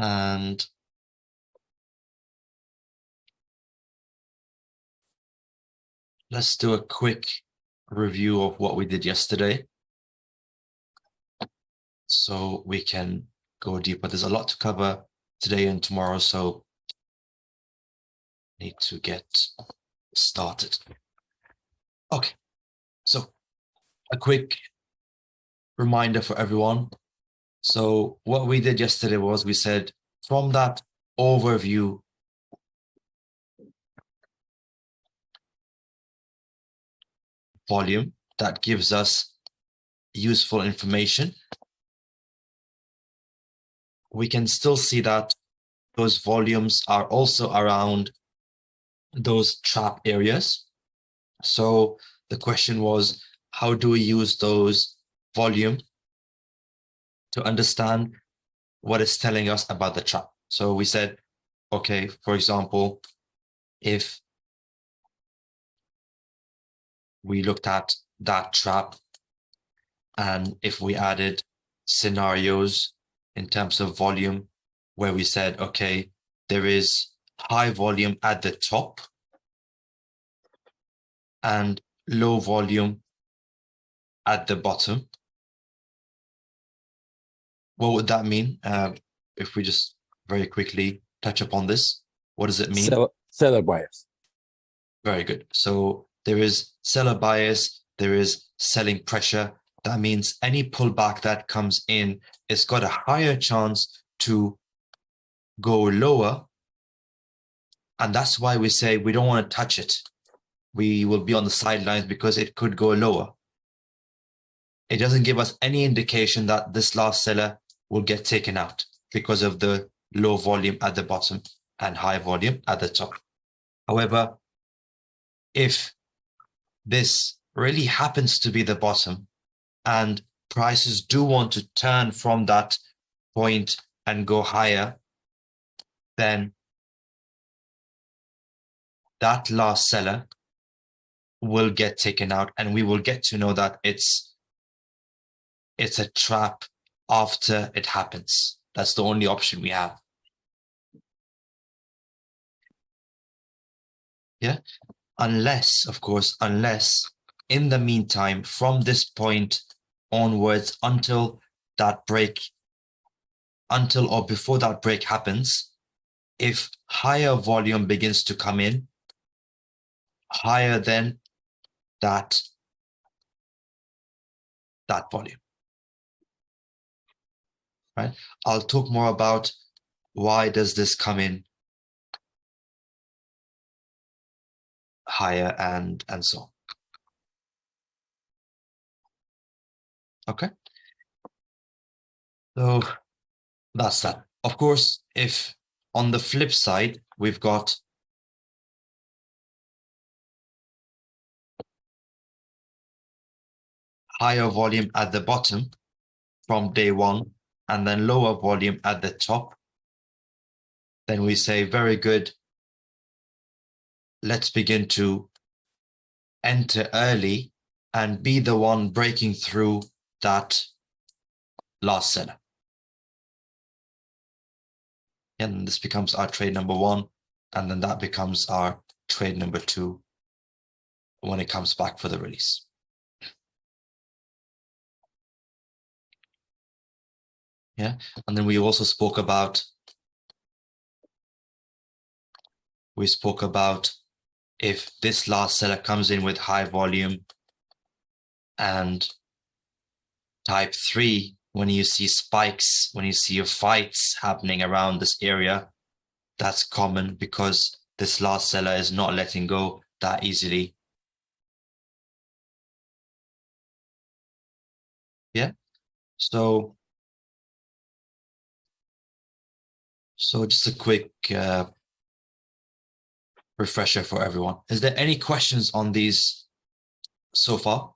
And let's do a quick review of what we did yesterday, so we can go deeper. There's a lot to cover today and tomorrow, so need to get started. Okay, so a quick reminder for everyone. So what we did yesterday was we said from that overview volume that gives us useful information, we can still see that those volumes are also around those trap areas. So the question was, how do we use those volume to understand what it's telling us about the trap? So we said, okay, for example, if we looked at that trap and if we added scenarios in terms of volume where we said, okay, there is high volume at the top and low volume at the bottom, what would that mean? If we just very quickly touch upon this, what does it mean? Seller bias. Very good. So there is seller bias, there is selling pressure. That means any pullback that comes in, it's got a higher chance to go lower. And that's why we say we don't want to touch it. We will be on the sidelines because it could go lower. It doesn't give us any indication that this last seller will get taken out because of the low volume at the bottom and high volume at the top. However, if this really happens to be the bottom and prices do want to turn from that point and go higher, then that last seller will get taken out and we will get to know that it's a trap after it happens. That's the only option we have. Yeah, unless, of course, unless in the meantime, from this point onwards until that break, until or before that break happens, if higher volume begins to come in, higher than that volume, right? I'll talk more about why does this come in higher and so on. Okay, so that's that. Of course, if on the flip side, we've got higher volume at the bottom from day one, and then lower volume at the top, then we say, very good, let's begin to enter early and be the one breaking through that last seller. And this becomes our trade number one, and then that becomes our trade number two when it comes back for the release. Yeah, and then we also spoke about if this last seller comes in with high volume and type 3, when you see spikes, when you see fights happening around this area, that's common because this last seller is not letting go that easily. Yeah, so just a quick refresher for everyone. Is there any questions on these so far?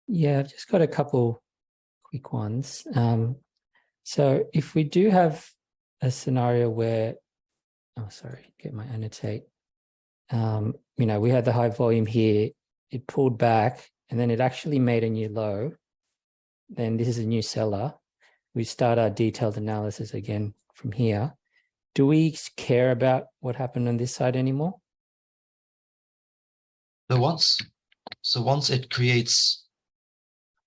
Yeah, I've just got a couple quick ones. So if we do have a scenario where, get my annotate. We had the high volume here, it pulled back, and then it actually made a new low. Then this is a new seller. we start our detailed analysis again from here, do we care about what happened on this side anymore? So once it creates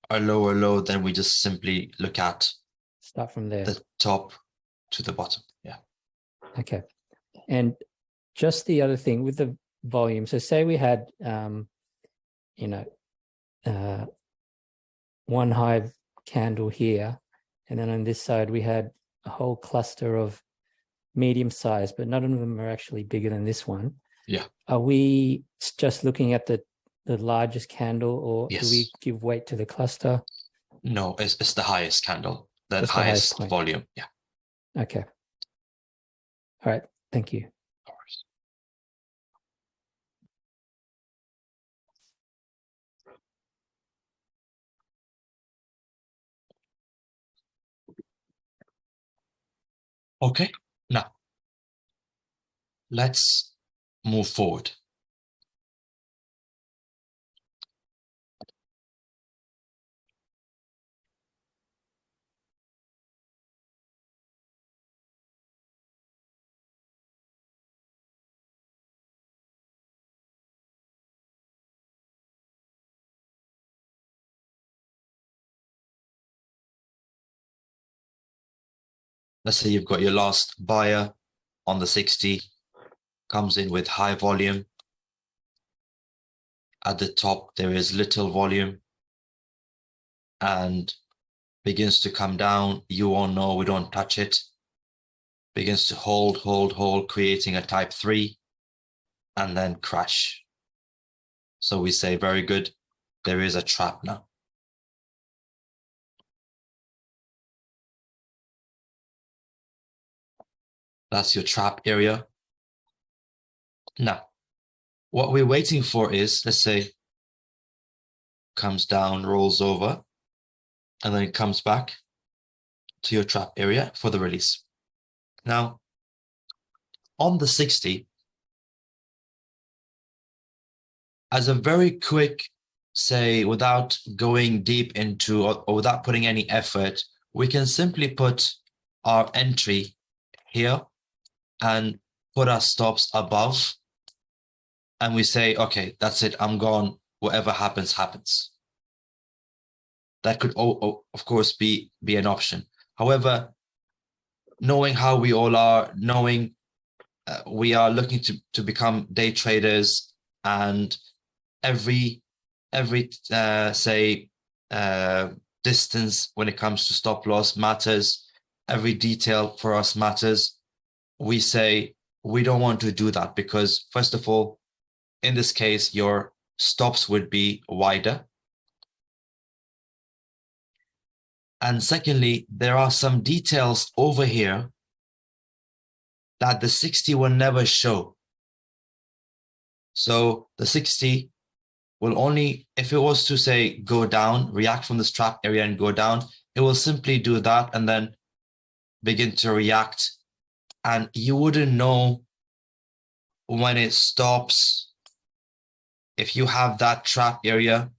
a lower low, then we just simply look at Start from there. the top to the bottom. Yeah. Okay. And just the other thing with the volume. So say we had, one high candle here, and then on this side we had a whole cluster of medium size, but none of them are actually bigger than this one. Yeah. Are we just looking at the largest candle, or Yes. do we give weight to the cluster? No, it's the highest candle, the Just highest point. volume. Yeah. Okay. All right. Thank you. Of course. Okay. Now, let's move forward. Let's say you've got your last buyer on the 60, comes in with high volume. At the top, there is little volume and begins to come down. You all know we don't touch it. Begins to hold, creating a type 3 and then crash. So we say, very good, there is a trap now. That's your trap area. Now, what we're waiting for is, let's say, comes down, rolls over, and then it comes back to your trap area for the release. Now, on the 60, as a very quick, say, without going deep into or without putting any effort, we can simply put our entry here and put our stops above. And we say, okay, that's it, I'm gone. Whatever happens, happens. That could, of course, be an option. However, knowing how we all are, knowing we are looking to become day traders, and every distance when it comes to stop loss matters, every detail for us matters. We say we don't want to do that because, first of all, in this case, your stops would be wider. And secondly, there are some details over here that the 60 will never show. So the 60 will only, if it was to say go down, react from this trap area and go down, it will simply do that and then begin to react. And you wouldn't know when it stops. If you have that trap area,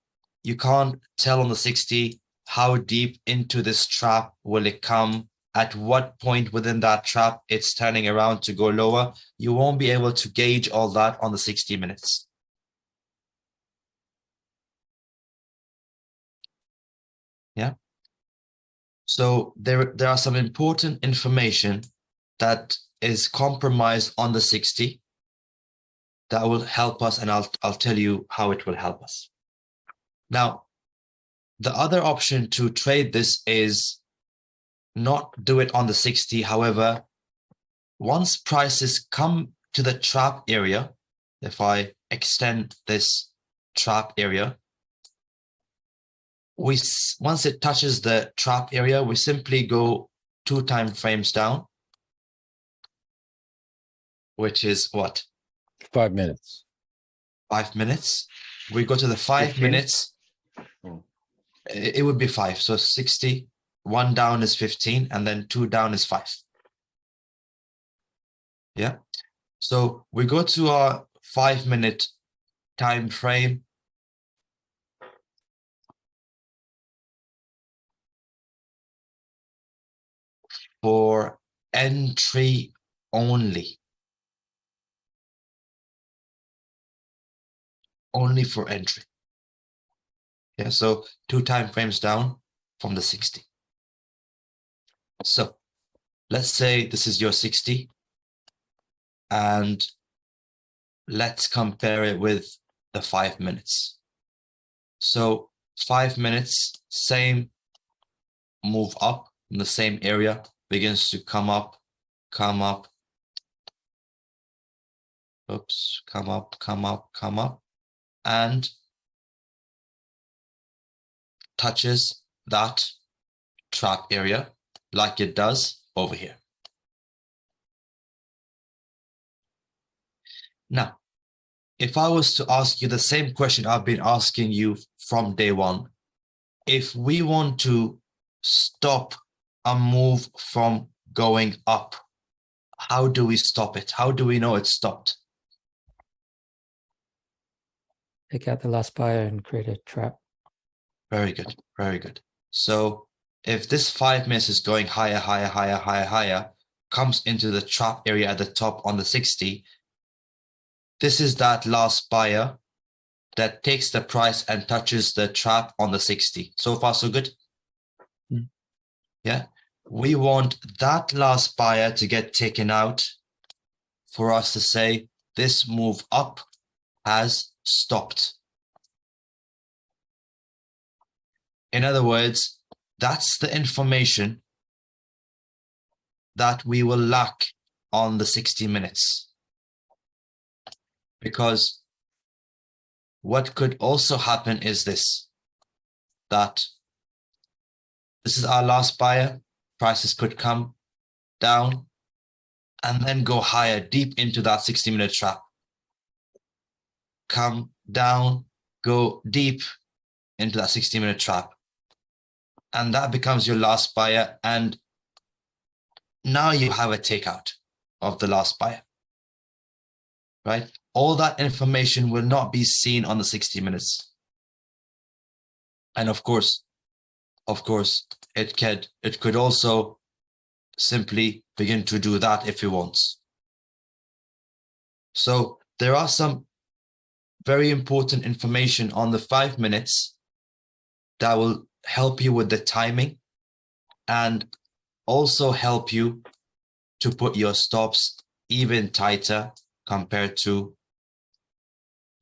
you can't tell on the 60 how deep into this trap will it come, at what point within that trap it's turning around to go lower. You won't be able to gauge all that on the 60 minutes. Yeah. So there are some important information that is compromised on the 60 that will help us, and I'll tell you how it will help us. Now, the other option to trade this is not do it on the 60. However, once prices come to the trap area, if I extend this trap area, once it touches the trap area, we simply go 2 time frames down, which is what? 5 minutes. 5 minutes. We go to the 5 15? minutes. It would be 5. So 60, 1 down is 15, and then 2 down is 5. Yeah. So we go to our 5 minute time frame. for entry only. Only for entry. Yeah, so 2 time frames down from the 60. So let's say this is your 60, and let's compare it with the 5 minutes. So 5 minutes, same move up in the same area, begins to come up, oops, come up, and touches that trap area like it does over here. Now, if I was to ask you the same question I've been asking you from day one, if we want to stop a move from going up, how do we stop it? How do we know it's stopped? Take out the last buyer and create a trap. Very good, very good. So if this 5 minutes is going higher, comes into the trap area at the top on the 60, this is that last buyer that takes the price and touches the trap on the 60. So far, so good? Mm. Yeah. We want that last buyer to get taken out for us to say this move up has stopped. In other words, that's the information that we will lack on the 60 minutes. Because what could also happen is this, that this is our last buyer, prices could come down and then go higher, deep into that 60-minute trap. Come down, go deep into that 60-minute trap. And that becomes your last buyer. And now you have a takeout of the last buyer, right? All that information will not be seen on the 60 minutes. And of course, it could also simply begin to do that if it wants. So there are some very important information on the 5 minutes that will help you with the timing and also help you to put your stops even tighter compared to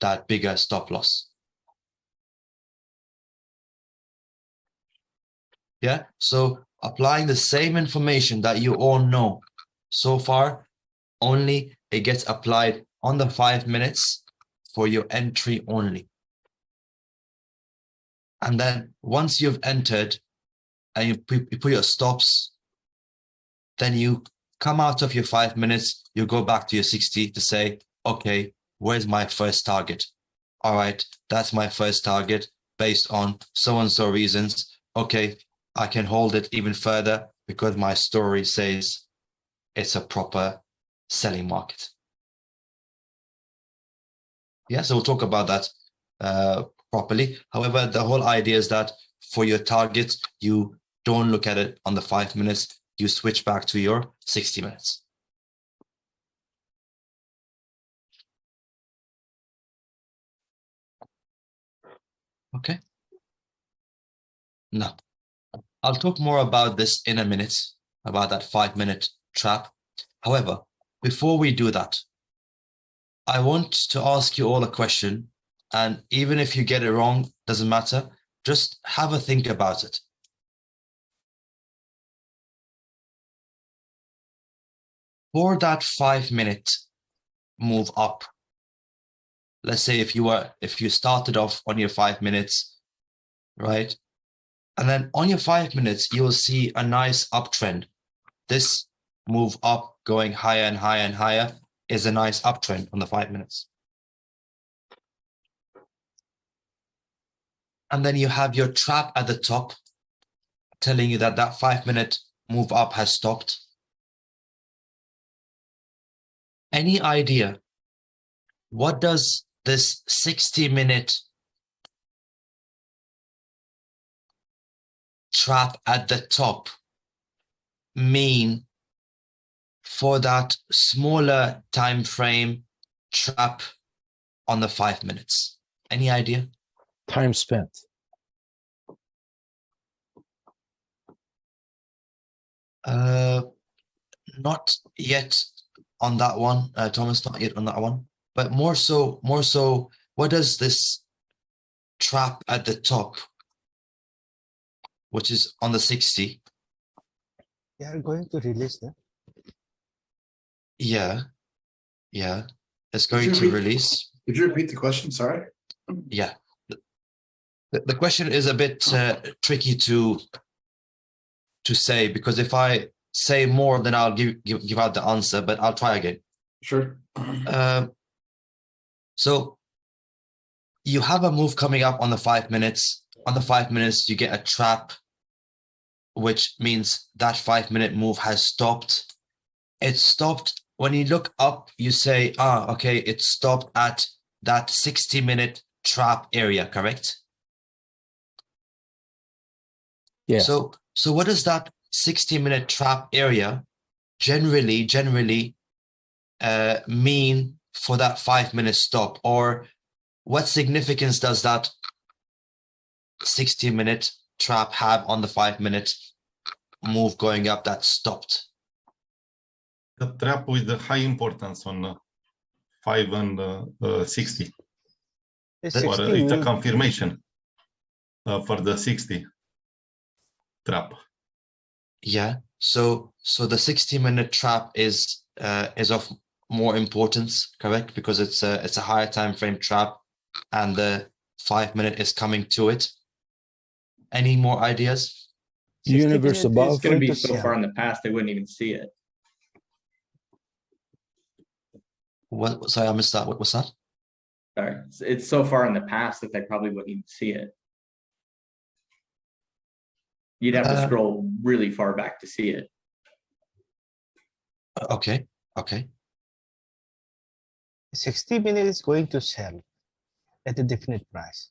that bigger stop loss. Yeah, so applying the same information that you all know so far, only it gets applied on the 5 minutes for your entry only. And then once you've entered and you put your stops, then you come out of your 5 minutes, you go back to your 60 to say, okay, where's my first target? All right, that's my first target based on so-and-so reasons. Okay, I can hold it even further because my story says it's a proper selling market. Yeah, so we'll talk about that properly. However, the whole idea is that for your targets, you don't look at it on the 5 minutes, you switch back to your 60 minutes. Okay. Now, I'll talk more about this in a minute, about that 5 minute trap. However, before we do that, I want to ask you all a question, and even if you get it wrong, doesn't matter. Just have a think about it. For that 5 minute move up, let's say if you started off on your 5 minutes, right? And then on your 5 minutes, you will see a nice uptrend. This move up going higher and higher and higher is a nice uptrend on the 5 minutes. And then you have your trap at the top telling you that that 5 minute move up has stopped. Any idea what does this 60-minute trap at the top mean for that smaller time frame trap on the 5 minutes? Any idea? Time spent. Not yet on that one, Thomas. Not yet on that one. But more so, what does this trap at the top, which is on the 60? They are going to release them. Yeah, it's Could going you to repeat- release. Could you repeat the question? Sorry. Yeah, the question is a bit tricky to say, because if I say more, then I'll give out the answer. But I'll try again. Sure. So you have a move coming up on the 5 minutes. On the 5 minutes, you get a trap, which means that 5 minute move has stopped. It stopped. When you look up, you say, okay, it stopped at that 60-minute trap area, correct? Yeah. So what does that 60-minute trap area generally mean for that 5 minute stop? Or what significance does that 60-minute trap have on the 5 minute move going up that stopped? The trap with the high importance on 5 and 60. The Or 60 it's a mean- confirmation for the 60 trap. Yeah. So the 60-minute trap is of more importance, correct? Because it's a higher time frame trap, and the 5 minute is coming to it. Any more ideas? 60 Universe minute above. is It's going to be to so sell. far in the past they wouldn't even see it. What? Sorry, I missed that. What was that? Sorry, it's so far in the past that they probably wouldn't even see it. You'd have to scroll really far back to see it. Okay. 60 minute is going to sell at a definite price,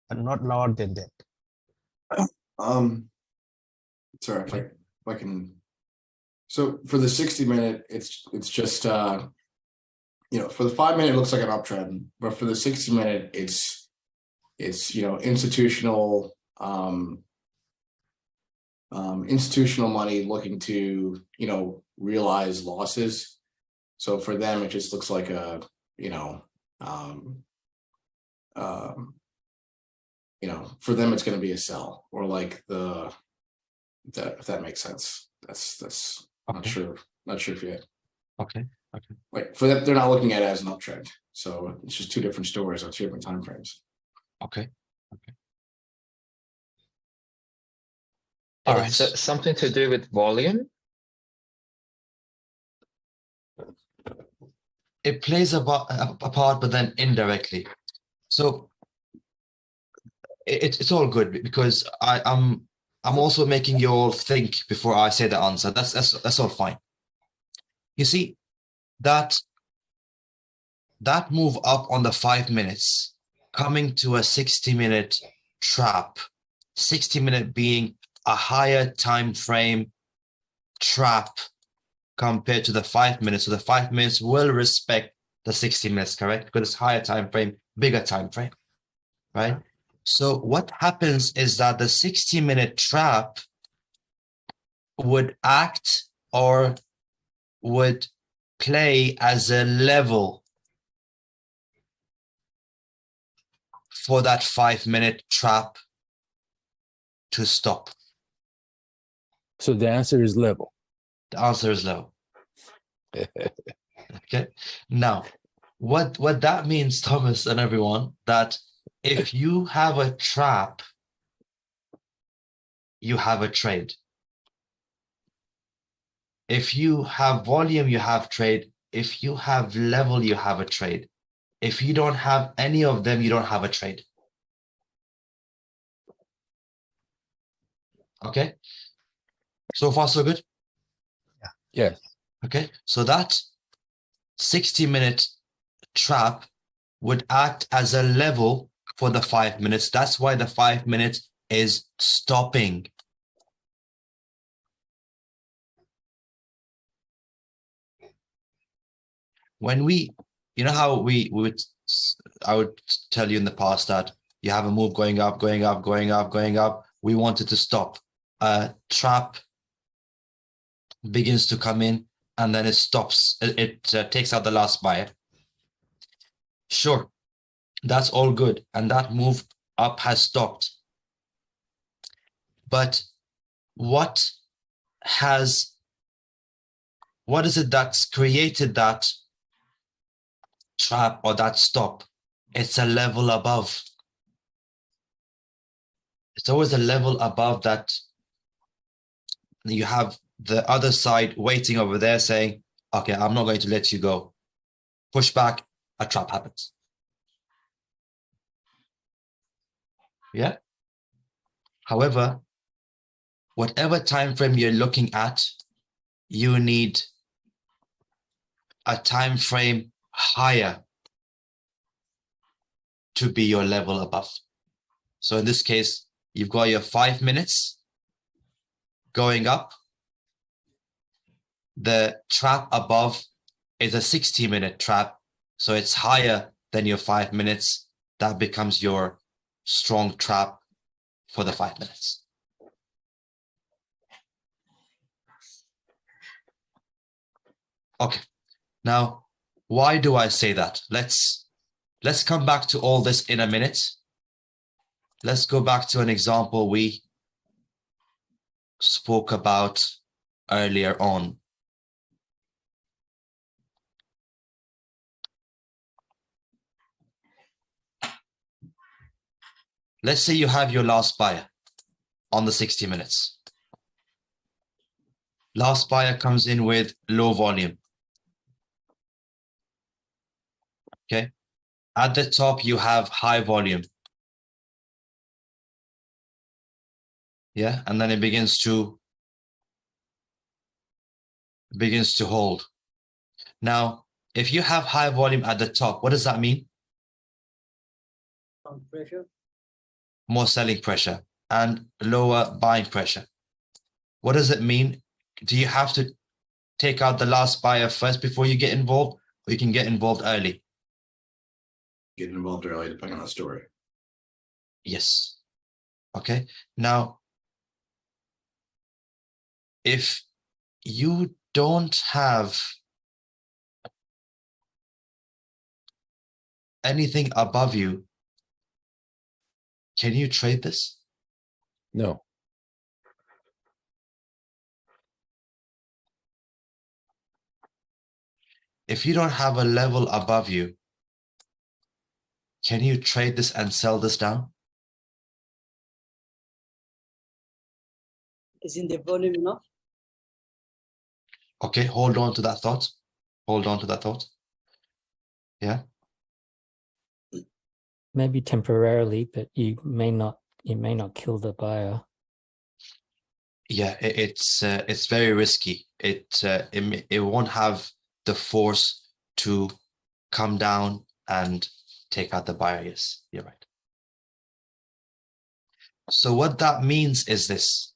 but not lower than that. Sorry, if I can. So for the 60-minute, it's just for the 5 minute, it looks like an uptrend, but for the 60-minute, it's institutional institutional money looking to realize losses. So for them, it just looks like a for them it's going to be a sell, or like if that makes sense. That's Okay. not sure if you Okay. like for them, they're not looking at it as an uptrend. So it's just two different stories on two different time frames. Okay. All right. It's something to do with volume. It plays a part, but then indirectly. So it's all good, because I'm also making you all think before I say the answer. That's all fine. You see, that move up on the 5 minutes coming to a 60-minute trap, 60-minute being a higher time frame trap compared to the 5 minutes. So the 5 minutes will respect the 60 minutes, correct? Because it's higher time frame, bigger time frame, right? So what happens is that the 60-minute trap would act or would play as a level for that 5 minute trap to stop. So the answer is level. The answer is low. Okay. Now, what that means, Thomas and everyone, that if you have a trap, you have a trade. If you have volume, you have trade. If you have level, you have a trade. If you don't have any of them, you don't have a trade. Okay. So far, so good. Yes. Okay. So that 60-minute trap would act as a level for the 5 minutes. That's why the 5 minutes is stopping. when we, you know how we would, I would tell you in the past that you have a move going up, going up, going up, going up. We wanted to stop. A trap begins to come in and then it stops. It takes out the last buyer. Sure, that's all good. And that move up has stopped. But what is it that's created that trap or that stop? It's a level above. It's always a level above that you have the other side waiting over there saying, okay, I'm not going to let you go. Push back, a trap happens. Yeah. However, whatever time frame you're looking at, you need a time frame higher to be your level above. So in this case, you've got your 5 minutes going up. The trap above is a 60-minute trap, so it's higher than your 5 minutes. That becomes your strong trap for the 5 minutes. Okay, now why do I say that? Let's come back to all this in a minute. Let's go back to an example we spoke about earlier on. Let's say you have your last buyer on the 60 minutes. Last buyer comes in with low volume. Okay. At the top, you have high volume. Yeah. And then it begins to hold. Now, if you have high volume at the top, what does that mean? Pressure. More selling pressure and lower buying pressure. What does it mean? Do you have to take out the last buyer first before you get involved, or you can get involved early? Get involved early, depending on the story. Yes. Okay. Now, if you don't have anything above you, can you trade this? No. If you don't have a level above you, can you trade this and sell this down? Isn't the volume enough? Okay, hold on to that thought. Hold on to that thought. Yeah. Maybe temporarily, but it may not kill the buyer. Yeah, it's very risky. It won't have the force to come down and take out the buyer. Yes, you're right. So what that means is this.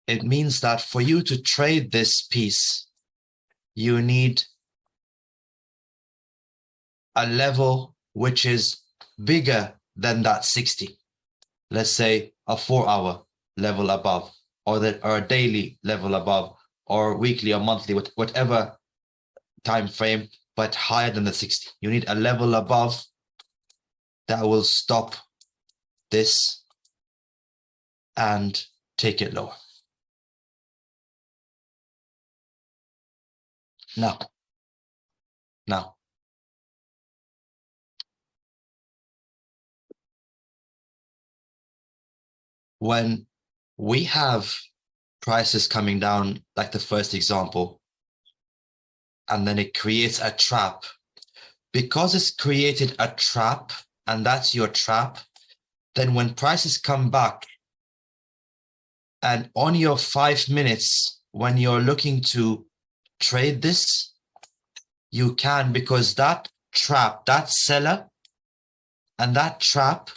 It means that for you to trade this piece, you need a level which is bigger than that 60. Let's say a 4-hour level above, or a daily level above, or weekly or monthly, whatever time frame, but higher than the 60. You need a level above that will stop this and take it lower. Now, when we have prices coming down, like the first example, and then it creates a trap, because it's created a trap, and that's your trap, then when prices come back, and on your 5 minutes, when you're looking to trade this, you can, because that trap, that seller and that trap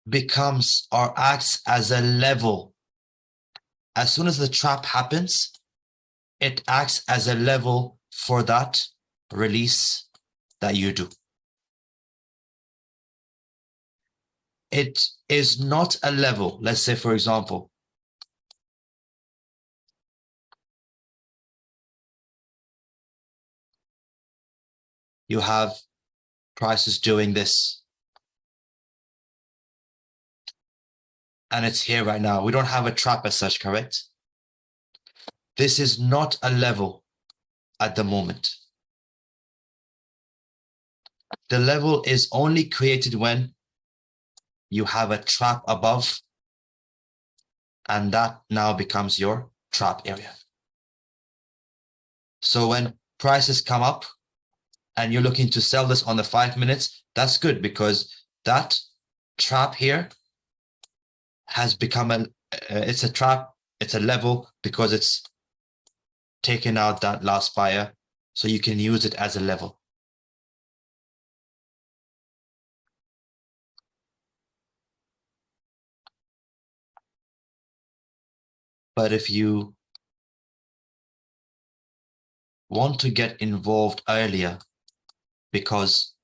becomes or acts as a level. As soon as the trap happens, it acts as a level for that release that you do. It is not a level. Let's say, for example, you have prices doing this. And it's here right now. We don't have a trap as such, correct? This is not a level at the moment. The level is only created when you have a trap above, and that now becomes your trap area. So when prices come up and you're looking to sell this on the 5 minutes, that's good because that trap here has become it's a trap, it's a level because it's taken out that last buyer. So you can use it as a level. But if you want to get involved earlier because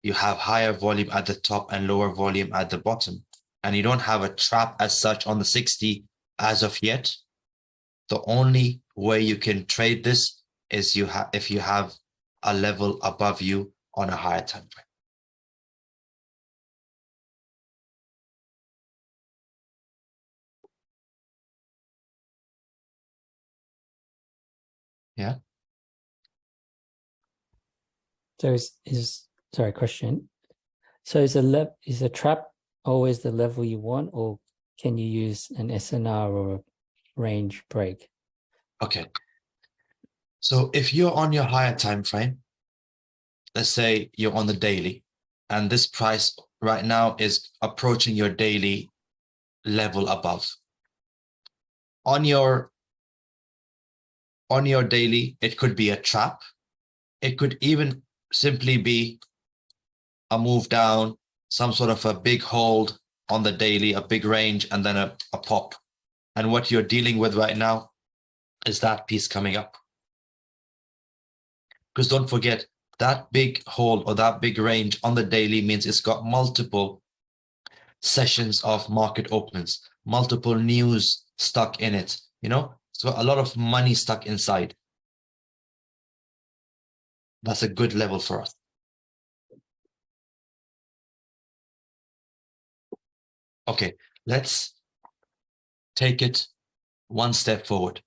you have higher volume at the top and lower volume at the bottom, and you don't have a trap as such on the 60 as of yet, the only way you can trade this is if you have a level above you on a higher time frame. Yeah. So sorry, question. So is a trap always the level you want, or can you use an SNR or a range break? Okay. So if you're on your higher time frame, let's say you're on the daily, and this price right now is approaching your daily level above. On your daily, it could be a trap. It could even simply be a move down, some sort of a big hold on the daily, a big range, and then a pop. And what you're dealing with right now is that piece coming up. Because don't forget, that big hold or that big range on the daily means it's got multiple sessions of market openings, multiple news stuck in it. You know, it's got a lot of money stuck inside. That's a good level for us. Okay, let's take it one step forward.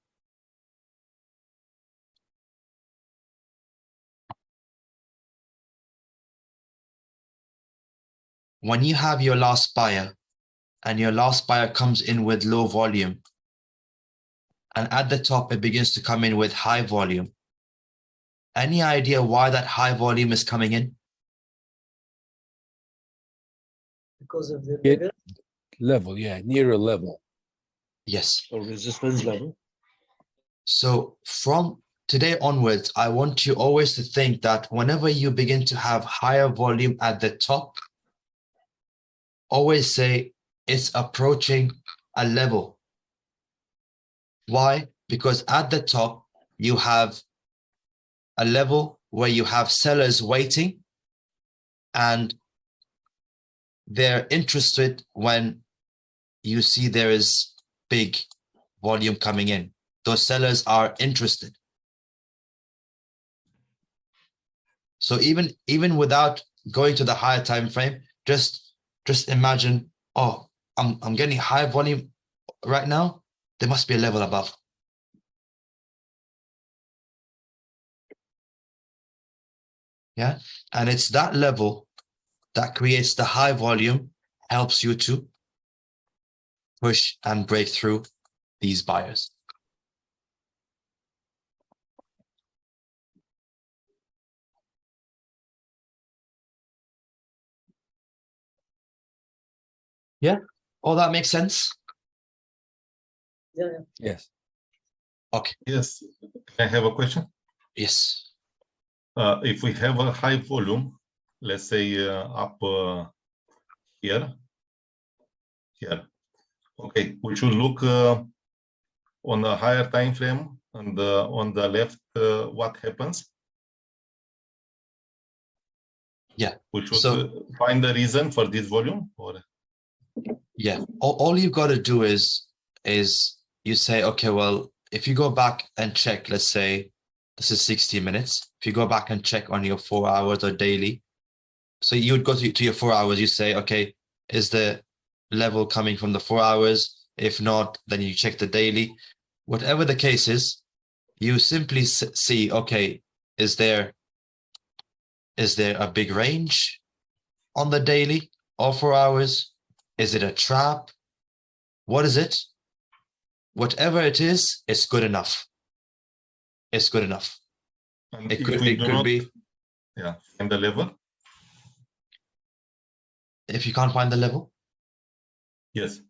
When you have your last buyer and your last buyer comes in with low volume, and at the top it begins to come in with high volume, any idea why that high volume is coming in? Because of the Level, yeah, near a level. Yes. or resistance level. So from today onwards, I want you always to think that whenever you begin to have higher volume at the top, always say it's approaching a level. Why? Because at the top, you have a level where you have sellers waiting and they're interested when you see there is big volume coming in. Those sellers are interested. So even without going to the higher time frame, just imagine, oh, I'm getting high volume right now. There must be a level above. Yeah, and it's that level that creates the high volume, helps you to push and break through these buyers. Yeah, all that makes sense? Yeah. Yes. Okay. Yes. Can I have a question? Yes. If we have a high volume, let's say up here, here. Okay, we should look on a higher time frame, and on the left, what happens? Yeah. We should So find the reason for this volume, or yeah, all you've got to do is you say, okay, well, if you go back and check, let's say this is 60 minutes. If you go back and check on your 4 hours or daily, so you would go to your 4 hours, you say, okay, is the level coming from the 4 hours? If not, then you check the daily. Whatever the case is, you simply see, okay, is there a big range on the daily or 4 hours? Is it a trap? What is it? Whatever it is, it's good enough. It's good enough. and It if could we do not, be, find the level, if you can't find the level. yes,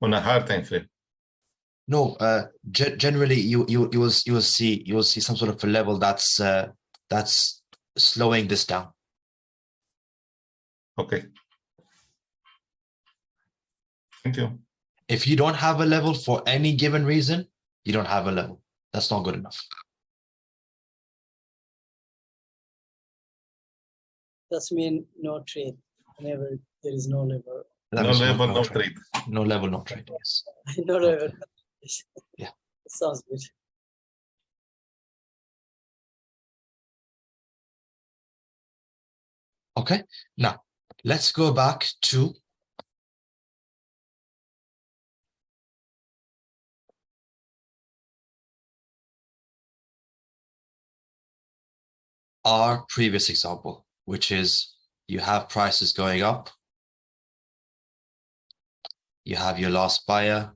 on a higher time frame. No, generally you will see some sort of a level that's slowing this down. Okay. Thank you. If you don't have a level for any given reason, you don't have a level. That's not good enough. That's mean no trade. Whenever there is no level. That No means level, no trade. No level, no trade. Yes. No level. Yeah. Sounds good. Okay. Now let's go back to our previous example, which is you have prices going up. You have your last buyer,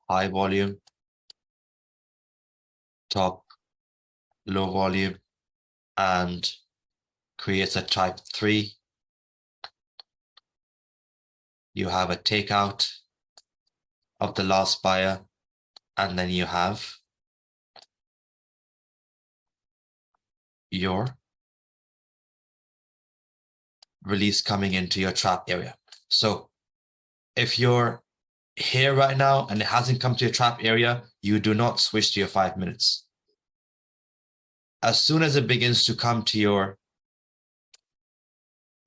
high volume, top, low volume, and creates a type 3. You have a takeout of the last buyer, and then you have your release coming into your trap area. So if you're here right now and it hasn't come to your trap area, you do not switch to your 5 minutes. As soon as it begins to come to your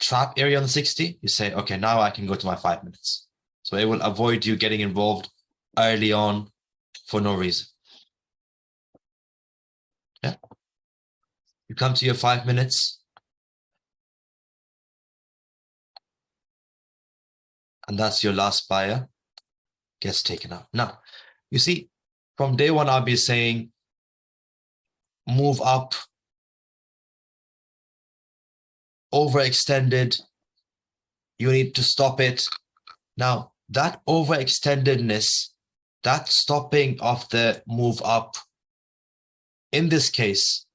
trap area on the 60, you say, okay, now I can go to my 5 minutes. So it will avoid you getting involved early on for no reason. Yeah. You come to your 5 minutes, and that's your last buyer, gets taken out. Now, you see, from day one, I'll be saying, move up, overextended, you need to stop it. Now, that overextendedness, that stopping of the move up, in this case,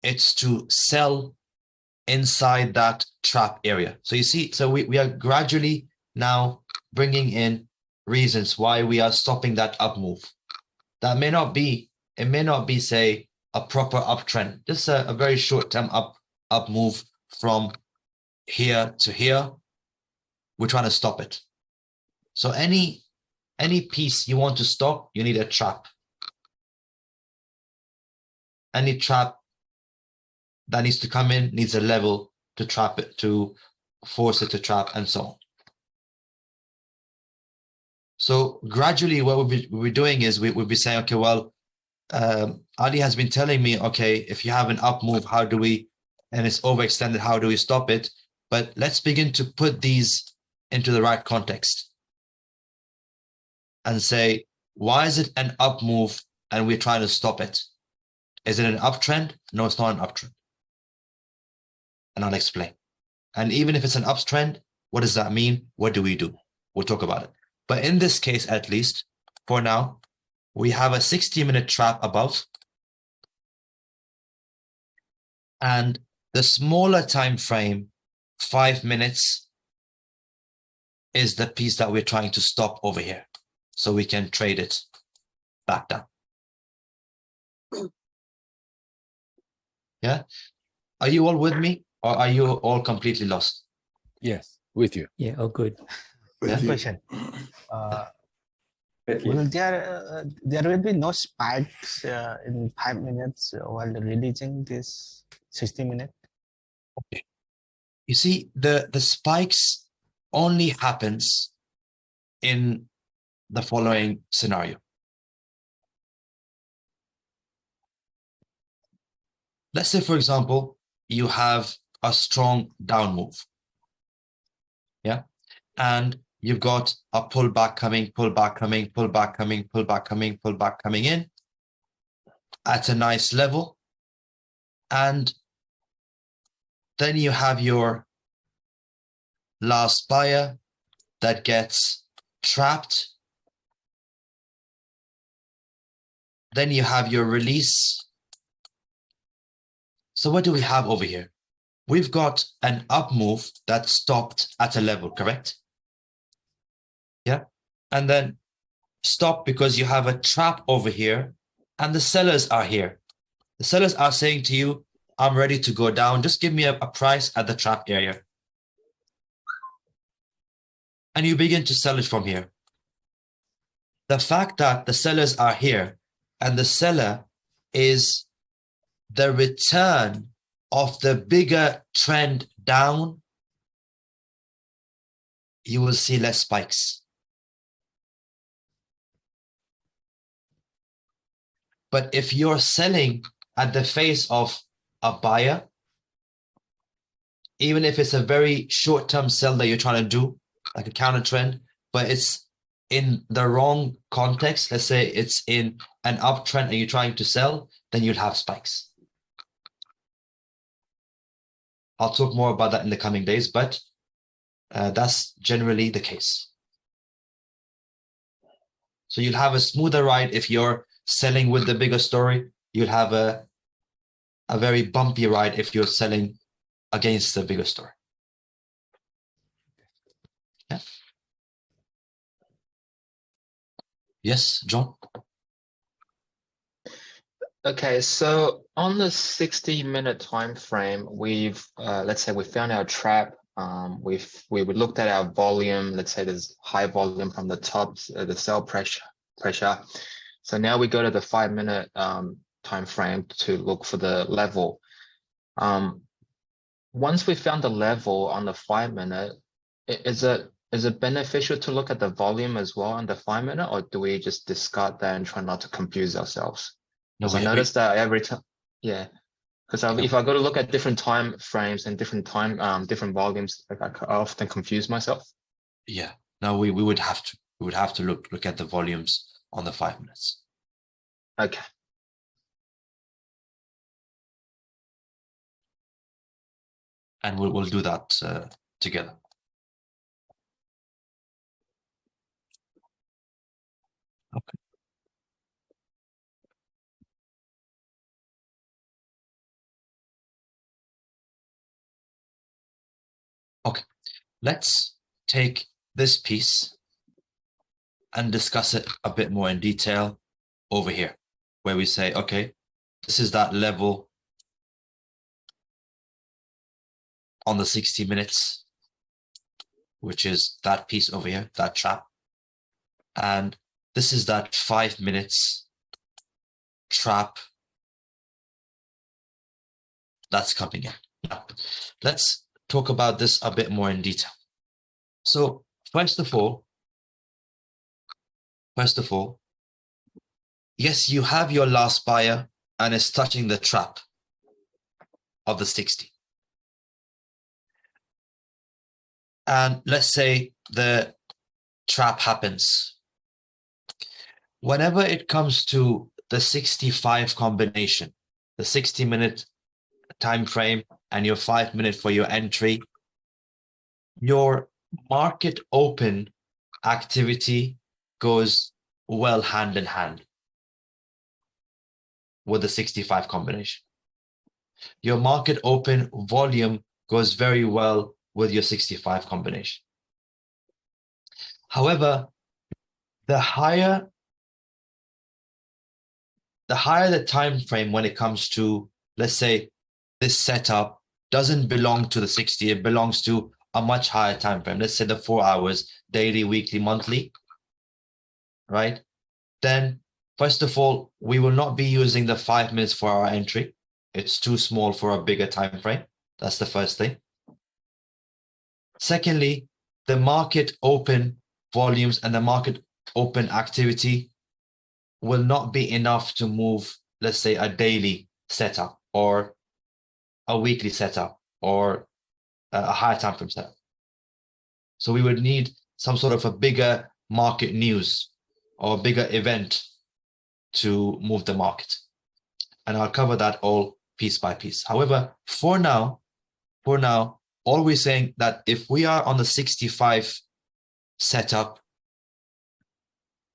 it's to sell inside that trap area. So you see, so we are gradually now bringing in reasons why we are stopping that up move. That may not be, it may not be, say, a proper uptrend, just a very short-term up move from here to here. We're trying to stop it. So any piece you want to stop, you need a trap. Any trap that needs to come in needs a level to trap it, to force it to trap, and so on. So gradually what we'll be doing is we'll be saying, okay, well, Ali has been telling me, okay, if you have an up move, how do we, and it's overextended, how do we stop it? But let's begin to put these into the right context and say, why is it an up move and we're trying to stop it? Is it an uptrend? No, it's not an uptrend. And I'll explain. And even if it's an uptrend, what does that mean? What do we do? We'll talk about it. But in this case, at least for now, we have a 60-minute trap above. And the smaller time frame, 5 minutes, is the piece that we're trying to stop over here. So we can trade it back down. Yeah. Are you all with me, or are you all completely lost? Yes. With you. Yeah, all good. One With you. question. With you. Will there will be no spikes in 5 minutes while releasing this 60 minute? You see, the spikes only happens in the following scenario. Let's say, for example, you have a strong down move. Yeah. And you've got a pullback coming, pullback coming, pullback coming, pullback coming, pullback coming in at a nice level. And then you have your last buyer that gets trapped. Then you have your release. So what do we have over here? We've got an up move that stopped at a level, correct? Yeah. And then stop because you have a trap over here and the sellers are here. The sellers are saying to you, I'm ready to go down. Just give me a price at the trap area. And you begin to sell it from here. The fact that the sellers are here and the seller is the return of the bigger trend down, you will see less spikes. But if you're selling at the face of a buyer, even if it's a very short-term sell that you're trying to do, like a counter trend, but it's in the wrong context, let's say it's in an uptrend and you're trying to sell, then you'll have spikes. I'll talk more about that in the coming days, but that's generally the case. So you'll have a smoother ride if you're selling with the bigger story. You'll have a very bumpy ride if you're selling against the bigger story. Yeah. Yes, John? Okay, so on the 60-minute time frame, we've let's say we found our trap. We looked at our volume. Let's say there's high volume from the top, the sell pressure. So now we go to the 5-minute time frame to look for the level. Once we found the level on the 5-minute, is it beneficial to look at the volume as well on the 5-minute, or do we just discard that and try not to confuse ourselves? Because I noticed that every time, yeah. Because if I go to look at different time frames and different volumes, like I often confuse myself. Yeah. No, we would have to. We would have to look at the volumes on the 5 minutes. Okay. And we'll do that together. Okay. Okay. Let's take this piece and discuss it a bit more in detail over here, where we say, okay, this is that level on the 60 minutes, which is that piece over here, that trap. And this is that 5 minutes trap that's coming in. Now, let's talk about this a bit more in detail. So first of all, yes, you have your last buyer and it's touching the trap of the 60. And let's say the trap happens. Whenever it comes to the 65 combination, the 60-minute time frame and your 5 minute for your entry, your market open activity goes well hand in hand with the 65 combination. Your market open volume goes very well with your 65 combination. However, the higher the time frame when it comes to, let's say, this setup doesn't belong to the 60, it belongs to a much higher time frame, let's say the 4 hours, daily, weekly, monthly, right? Then first of all, we will not be using the 5 minutes for our entry. It's too small for a bigger time frame. That's the first thing. Secondly, the market open volumes and the market open activity will not be enough to move, let's say, a daily setup or a weekly setup or a higher time frame setup. So we would need some sort of a bigger market news or a bigger event to move the market. And I'll cover that all piece by piece. However, for now, all we're saying that if we are on the 65 setup,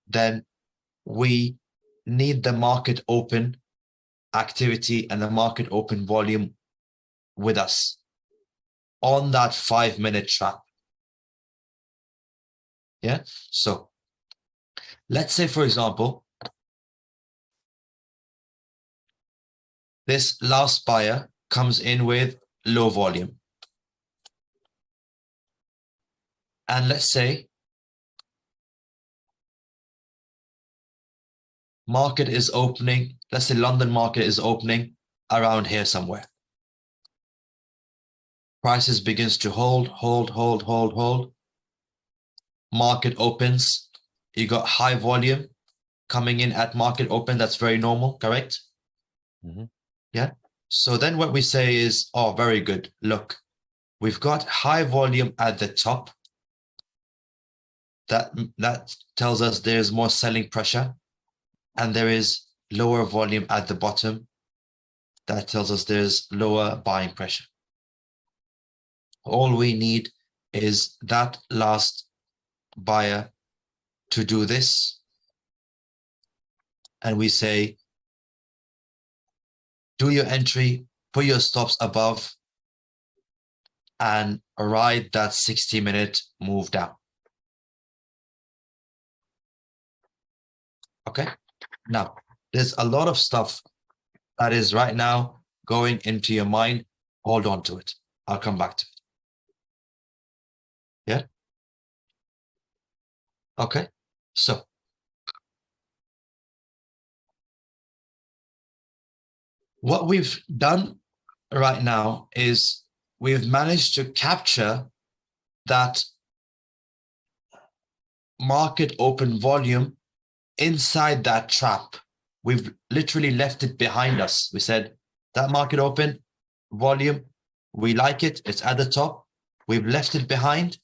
then we need the market open activity and the market open volume with us on that 5 minute trap. Yeah. So let's say, for example, this last buyer comes in with low volume. And let's say market is opening, let's say London market is opening around here somewhere. Prices begins to hold. Market opens. You got high volume coming in at market open. That's very normal, correct? Mhm. Yeah. So then what we say is, oh, very good. Look, we've got high volume at the top. That tells us there's more selling pressure, and there is lower volume at the bottom. That tells us there's lower buying pressure. All we need is that last buyer to do this. And we say, do your entry, put your stops above, and ride that 60-minute move down. Okay. Now, there's a lot of stuff that is right now going into your mind. Hold on to it. I'll come back to it. Yeah. Okay. So what we've done right now is we've managed to capture that market open volume inside that trap. We've literally left it behind us. We said that market open volume, we like it. It's at the top. We've left it behind,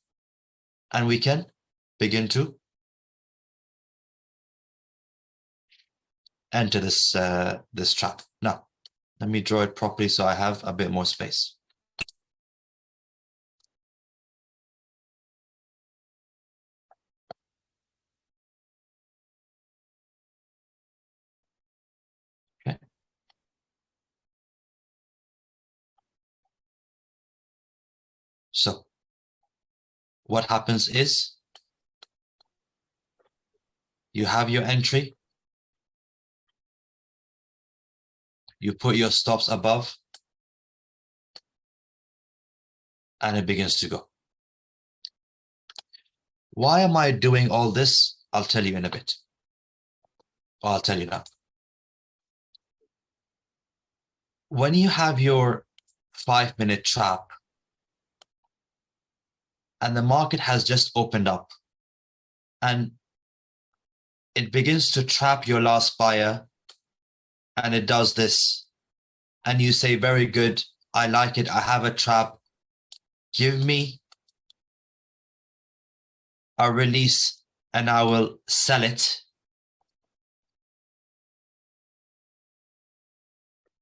and we can begin to enter this this trap. Now, let me draw it properly so I have a bit more space. Okay. So what happens is you have your entry. You put your stops above, and it begins to go. Why am I doing all this? I'll tell you in a bit. Or I'll tell you now. When you have your 5-minute trap and the market has just opened up and it begins to trap your last buyer, and it does this, and you say, very good, I like it, I have a trap, give me a release and I will sell it.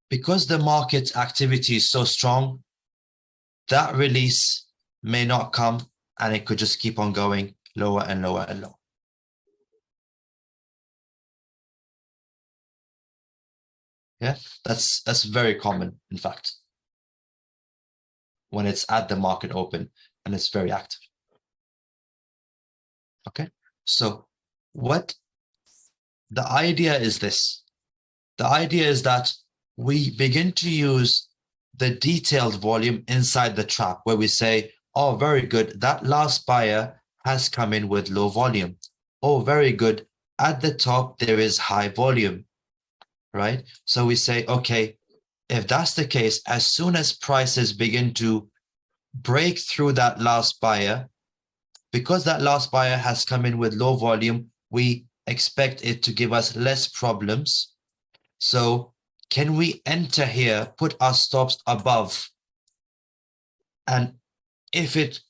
Because the market activity is so strong, that release may not come, and it could just keep on going lower and lower and lower. Yeah, that's very common, in fact, when it's at the market open and it's very active. Okay, so what the idea is this. The idea is that we begin to use the detailed volume inside the trap, where we say, Oh, very good. That last buyer has come in with low volume. Oh, very good. At the top, there is high volume, right? So we say, okay, if that's the case, as soon as prices begin to break through that last buyer, because that last buyer has come in with low volume, we expect it to give us less problems. So can we enter here, put our stops above? And if it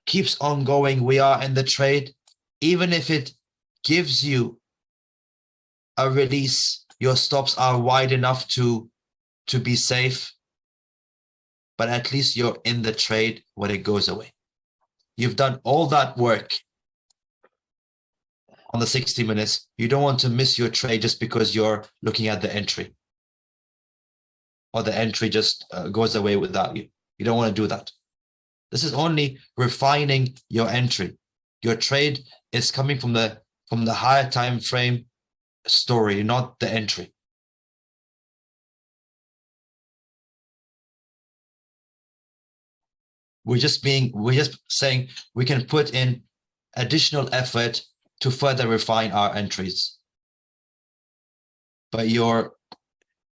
keeps on going, we are in the trade. Even if it gives you a release, your stops are wide enough to be safe, but at least you're in the trade when it goes away. You've done all that work on the 60 minutes. You don't want to miss your trade just because you're looking at the entry, or the entry just goes away without you. You don't want to do that. This is only refining your entry. Your trade is coming from the higher time frame story, not the entry. We're just saying we can put in additional effort to further refine our entries. But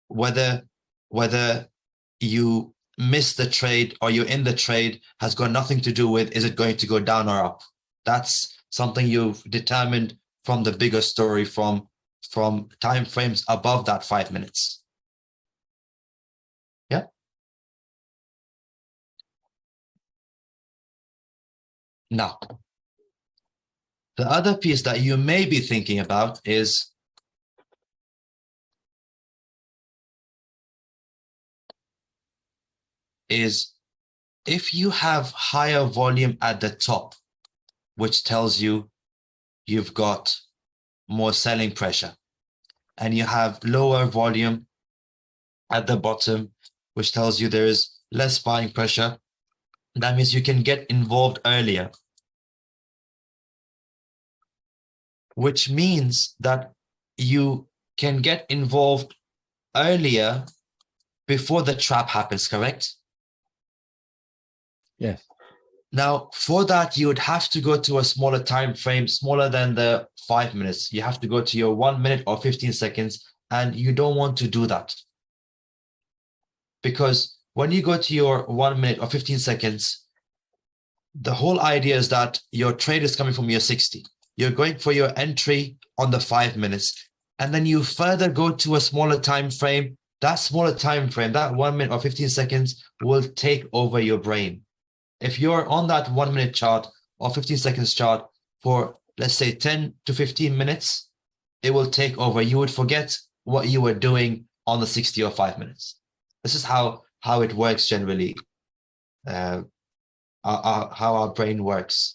whether you miss the trade or you're in the trade has got nothing to do with, is it going to go down or up? That's something you've determined from the bigger story, from time frames above that 5 minutes. Yeah. Now, the other piece that you may be thinking about is if you have higher volume at the top, which tells you you've got more selling pressure, and you have lower volume at the bottom, which tells you there is less buying pressure, that means you can get involved earlier, which means that you can get involved earlier before the trap happens, correct? Yes. Now, for that, you would have to go to a smaller time frame, smaller than the 5 minutes. You have to go to your 1 minute or 15 seconds, and you don't want to do that. Because when you go to your 1 minute or 15 seconds, the whole idea is that your trade is coming from your 60. You're going for your entry on the 5 minutes, and then you further go to a smaller time frame. That smaller time frame, that 1 minute or 15 seconds, will take over your brain. If you're on that 1 minute chart or 15 seconds chart for, let's say, 10 to 15 minutes, it will take over. You would forget what you were doing on the 60 or 5 minutes. This is how it works generally, how our brain works.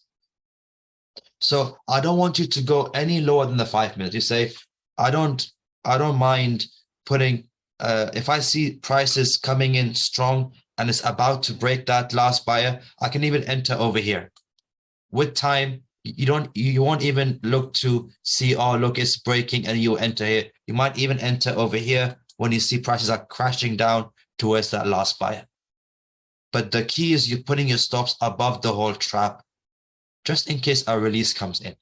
So I don't want you to go any lower than the 5 minutes. You say, I don't mind putting, if I see prices coming in strong and it's about to break that last buyer, I can even enter over here. With time, you won't even look to see, oh, look, it's breaking, and you enter here. You might even enter over here when you see prices are crashing down towards that last buyer. But the key is you're putting your stops above the whole trap, just in case a release comes in.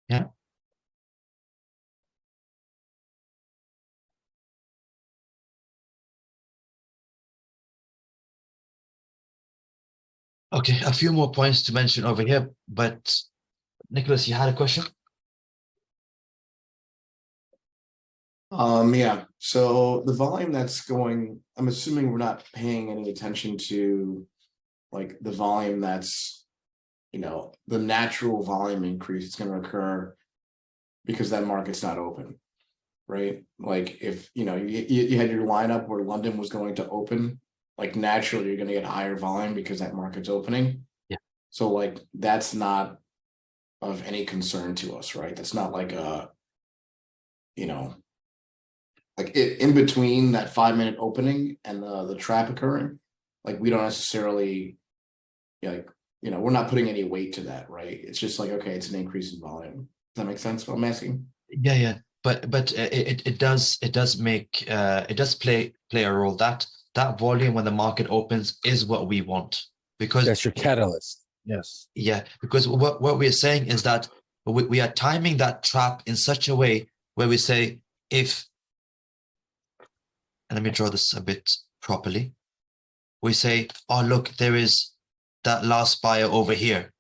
Yeah. Okay, a few more points to mention over here, but Nicholas, you had a question? Yeah. So the volume that's going, I'm assuming we're not paying any attention to like the volume that's, the natural volume increase that's going to occur because that market's not open, right? Like if, you had your lineup where London was going to open, like naturally you're going to get higher volume because that market's opening. Yeah. So like that's not of any concern to us, right? That's not like a, like in between that 5 minute opening and the trap occurring, like we don't necessarily, we're not putting any weight to that, right? It's just like, okay, it's an increase in volume. Does that make sense what I'm asking? Yeah. but it does make it does play a role. That volume when the market opens is what we want, because That's your catalyst. Yes. yeah, because what we're saying is that we are timing that trap in such a way where we say, if, and let me draw this a bit properly, we say, oh look, there is that last buyer over here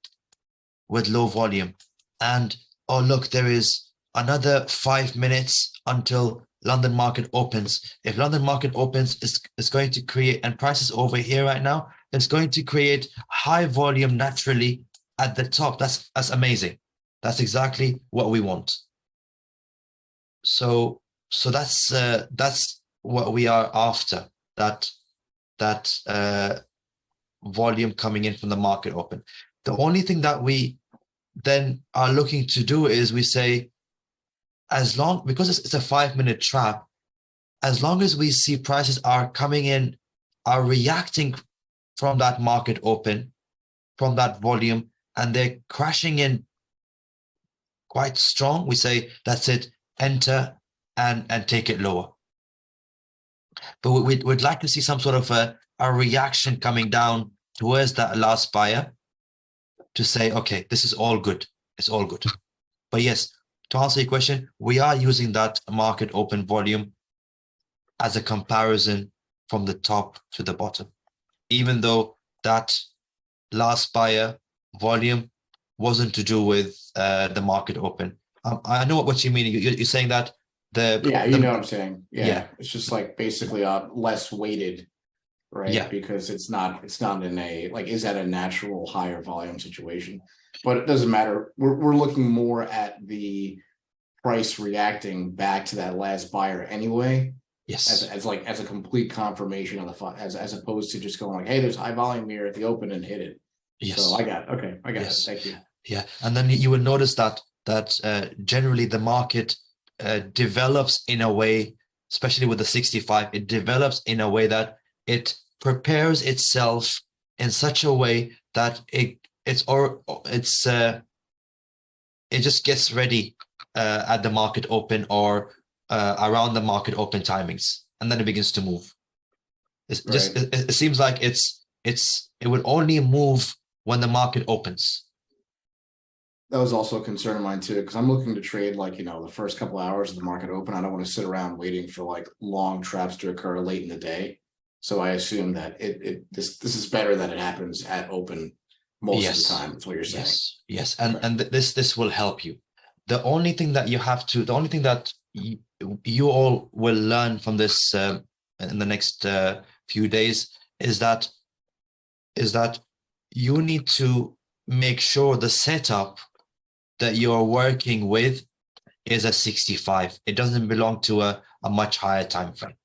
with low volume, and oh look, there is another 5 minutes until London market opens. If London market opens, it's going to create, and prices over here right now, it's going to create high volume naturally at the top. That's amazing. That's exactly what we want. So that's what we are after, that volume coming in from the market open. The only thing that we then are looking to do is we say, as long, because it's a 5-minute trap, as long as we see prices are coming in, are reacting from that market open, from that volume, and they're crashing in quite strong, we say, that's it, enter and take it lower. But we'd like to see some sort of a reaction coming down towards that last buyer to say, okay, this is all good. It's all good. But yes, to answer your question, we are using that market open volume as a comparison from the top to the bottom, even though that last buyer volume wasn't to do with the market open. I know what you mean. You're saying that you know what I'm saying. Yeah. It's just like basically less weighted, right? Yeah. Because it's not in a, like, is that a natural higher volume situation? But it doesn't matter. We're looking more at the price reacting back to that last buyer anyway. Yes. As a complete confirmation of the as opposed to just going like, hey, there's high volume here at the open and hit it. Yes. So I got it. Yes. Thank you. Yeah, and then you will notice that generally the market develops in a way, especially with the 65, it develops in a way that it prepares itself in such a way that it just gets ready at the market open or around the market open timings, and then it begins to move. It seems like it would only move when the market opens. That was also a concern of mine too, because I'm looking to trade, like, the first couple hours of the market open. I don't want to sit around waiting for like long traps to occur late in the day. So I assume that this is better that it happens at open most of the time. That's what you're saying. Yes. And this will help you. The only thing that you all will learn from this in the next few days is that you need to make sure the setup that you're working with is a 65. It doesn't belong to a much higher time frame.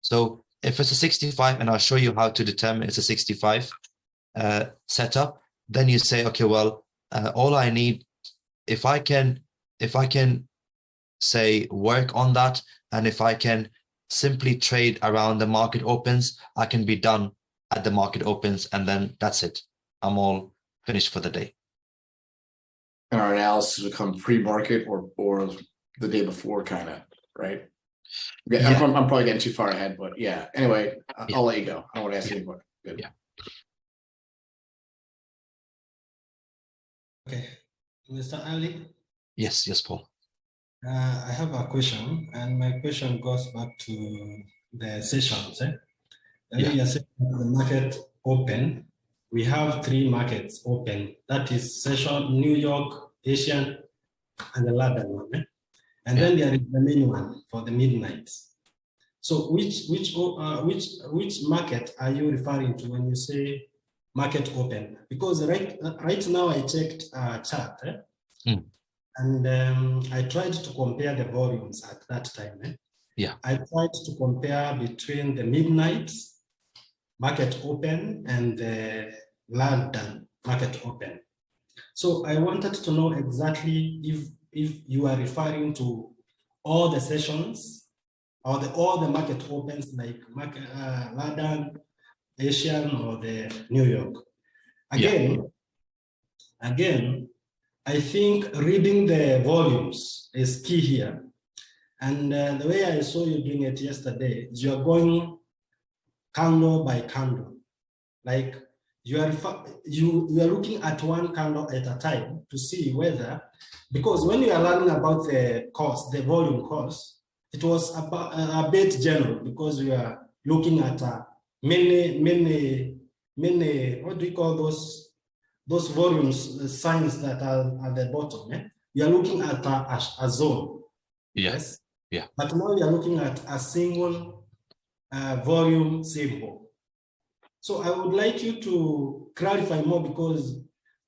So if it's a 65, and I'll show you how to determine it's a 65 setup, then you say, okay, well, all I need, if I can say work on that, and if I can simply trade around the market opens, I can be done at the market opens, and then that's it. I'm all finished for the day. And our analysis will come pre-market or the day before, kind of, right? Yeah. I'm probably getting too far ahead, but yeah. Anyway, I'll let you go. I don't want to ask any more. Good. Yeah. Okay, Mr. Ali. Yes, Paul. I have a question, and my question goes back to the sessions. You're saying the market open. We have 3 markets open. That is session, New York, Asian, and the London one. And then there is the main one for the midnight. So which market are you referring to when you say market open? Because right now I checked a chart, and I tried to compare the volumes at that time. I tried to compare between the midnight market open and the London market open. So I wanted to know exactly if you are referring to all the sessions or all the market opens, like London, Asian, or the New York. Again, I think reading the volumes is key here. And the way I saw you doing it yesterday is you're going candle by candle. Like you are looking at one candle at a time to see whether, because when you are learning about the cost, the volume cost, it was about a bit general because we are looking at many, what do you call those volumes, signs that are at the bottom. Eh? You are looking at a zone. Yeah. Yes. Yeah. But now you are looking at a single volume symbol. So I would like you to clarify more, because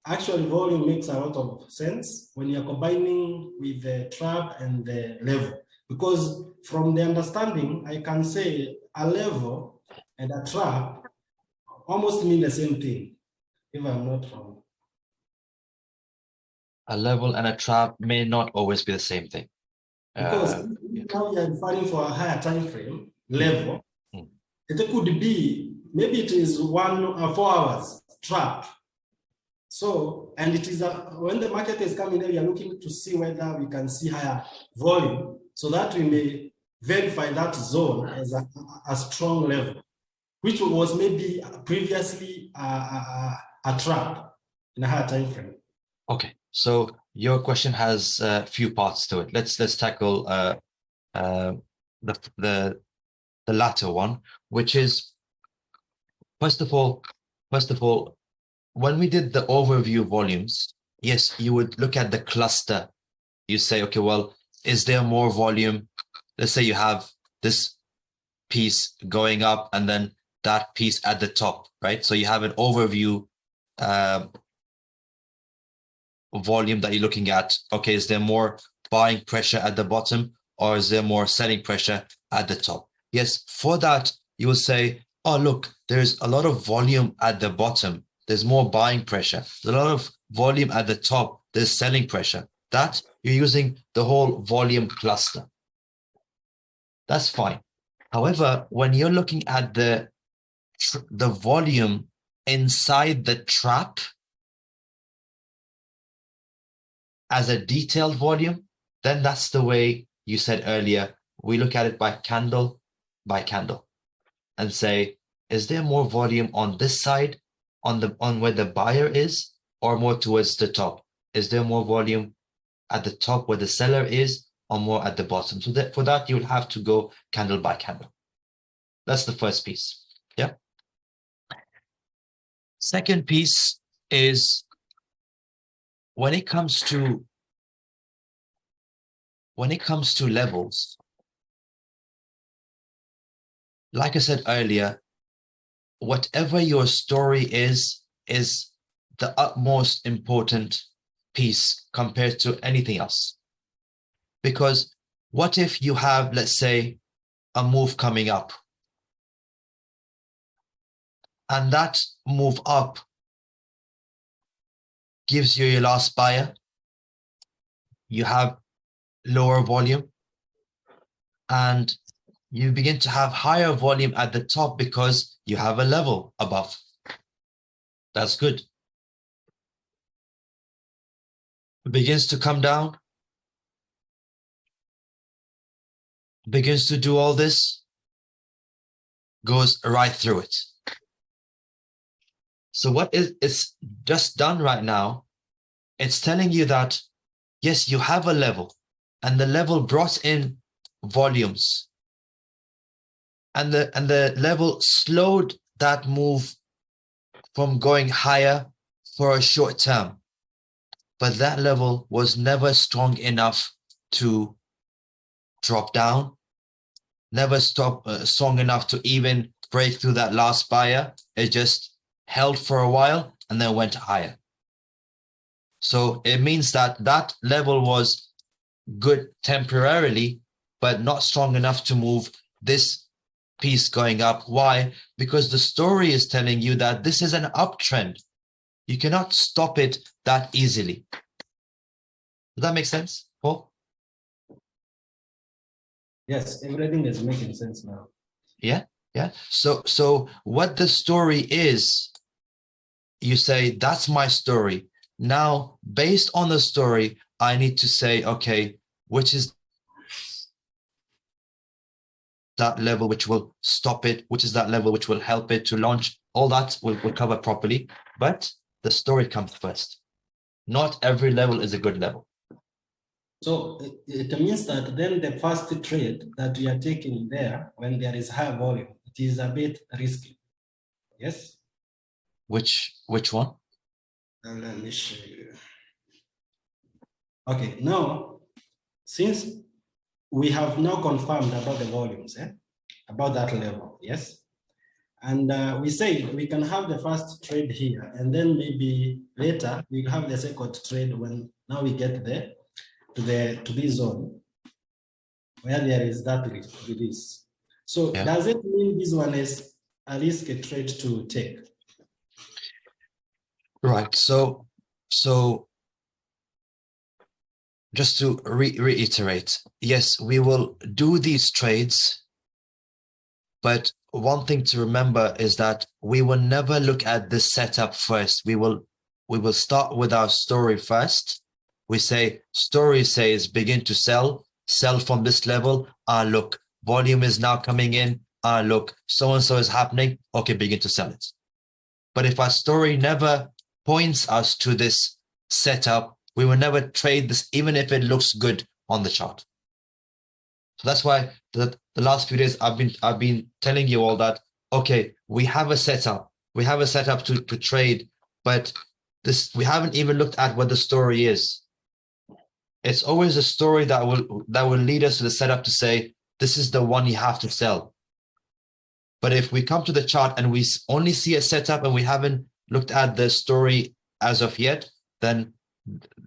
actually volume makes a lot of sense when you're combining with the trap and the level. Because from the understanding, I can say a level and a trap almost mean the same thing, if I'm not wrong. A level and a trap may not always be the same thing. Because now you're referring for a higher time frame level, it could be, maybe it is 4 hours trap. So, and it is when the market is coming in, we are looking to see whether we can see higher volume so that we may verify that zone as a strong level, which was maybe previously a trap in a higher time frame. Okay, so your question has a few parts to it. Let's tackle the latter one, which is first of all, when we did the overview volumes, yes, you would look at the cluster. You say, okay, well, is there more volume? Let's say you have this piece going up and then that piece at the top, right? So you have an overview volume that you're looking at. Okay, is there more buying pressure at the bottom or is there more selling pressure at the top? Yes, for that, you will say, oh, look, there's a lot of volume at the bottom. There's more buying pressure. There's a lot of volume at the top. There's selling pressure. That you're using the whole volume cluster. That's fine. However, when you're looking at the volume inside the trap as a detailed volume, then that's the way you said earlier. We look at it by candle and say, is there more volume on this side, on where the buyer is, or more towards the top? Is there more volume at the top where the seller is, or more at the bottom? So that for that, you'll have to go candle by candle. That's the first piece. Yeah. Second piece is when it comes to levels, like I said earlier, whatever your story is the utmost important piece compared to anything else. Because what if you have, let's say, a move coming up, and that move up gives you your last buyer, you have lower volume, and you begin to have higher volume at the top because you have a level above. That's good. It begins to come down, begins to do all this, goes right through it. So what it's just done right now, it's telling you that, yes, you have a level, and the level brought in volumes, and the level slowed that move from going higher for a short term. But that level was never strong enough to drop down, never strong enough to even break through that last buyer. It just held for a while and then went higher. So it means that that level was good temporarily, but not strong enough to move this piece going up. Why? Because the story is telling you that this is an uptrend. You cannot stop it that easily. Does that make sense, Paul? Yes, everything is making sense now. Yeah. So what the story is, you say, that's my story. Now, based on the story, I need to say, okay, which is that level which will stop it, which is that level which will help it to launch. All that we'll cover properly, but the story comes first. Not every level is a good level. So it means that then the first trade that we are taking there, when there is high volume, it is a bit risky. Yes? Which one? Let me show you. Okay, now, since we have now confirmed about the volumes, about that level, yes? And we say we can have the first trade here, and then maybe later we'll have the second trade when now we get there to this zone where there is that release. So Yeah. does it mean this one is a risky trade to take? Right. So just to reiterate, yes, we will do these trades, but one thing to remember is that we will never look at this setup first. We will start with our story first. We say, story says begin to sell from this level. Look, volume is now coming in. Look, so-and-so is happening. Okay, begin to sell it. But if our story never points us to this setup, we will never trade this, even if it looks good on the chart. So that's why the last few days I've been telling you all that, okay, we have a setup. We have a setup to trade, but we haven't even looked at what the story is. It's always a story that will lead us to the setup to say, this is the one you have to sell. But if we come to the chart and we only see a setup and we haven't looked at the story as of yet, then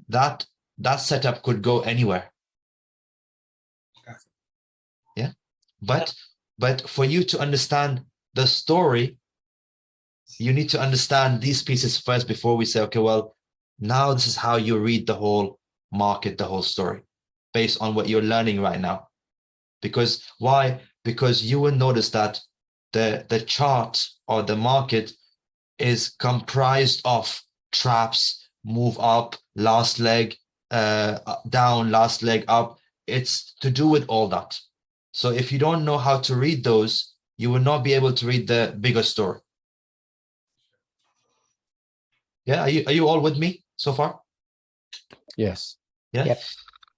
that setup could go anywhere. Yeah. But for you to understand the story, you need to understand these pieces first before we say, okay, well, now this is how you read the whole market, the whole story, based on what you're learning right now. Because why? Because you will notice that the chart or the market is comprised of traps, move up, last leg down, last leg up. It's to do with all that. So if you don't know how to read those, you will not be able to read the bigger story. Yeah, are you all with me so far? Yes. Yeah. Yep.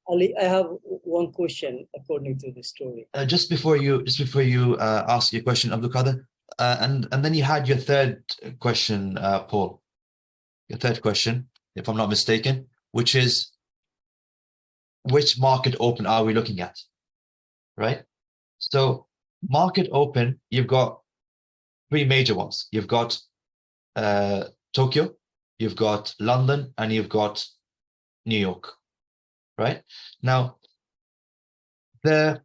Ali, I have one question according to the story. Just before you ask your question, Abdul Qadir, and then you had your third question, Paul. Your third question, if I'm not mistaken, which is, which market open are we looking at? Right? So market open, you've got three major ones. You've got Tokyo, you've got London, and you've got New York. Right? Now, the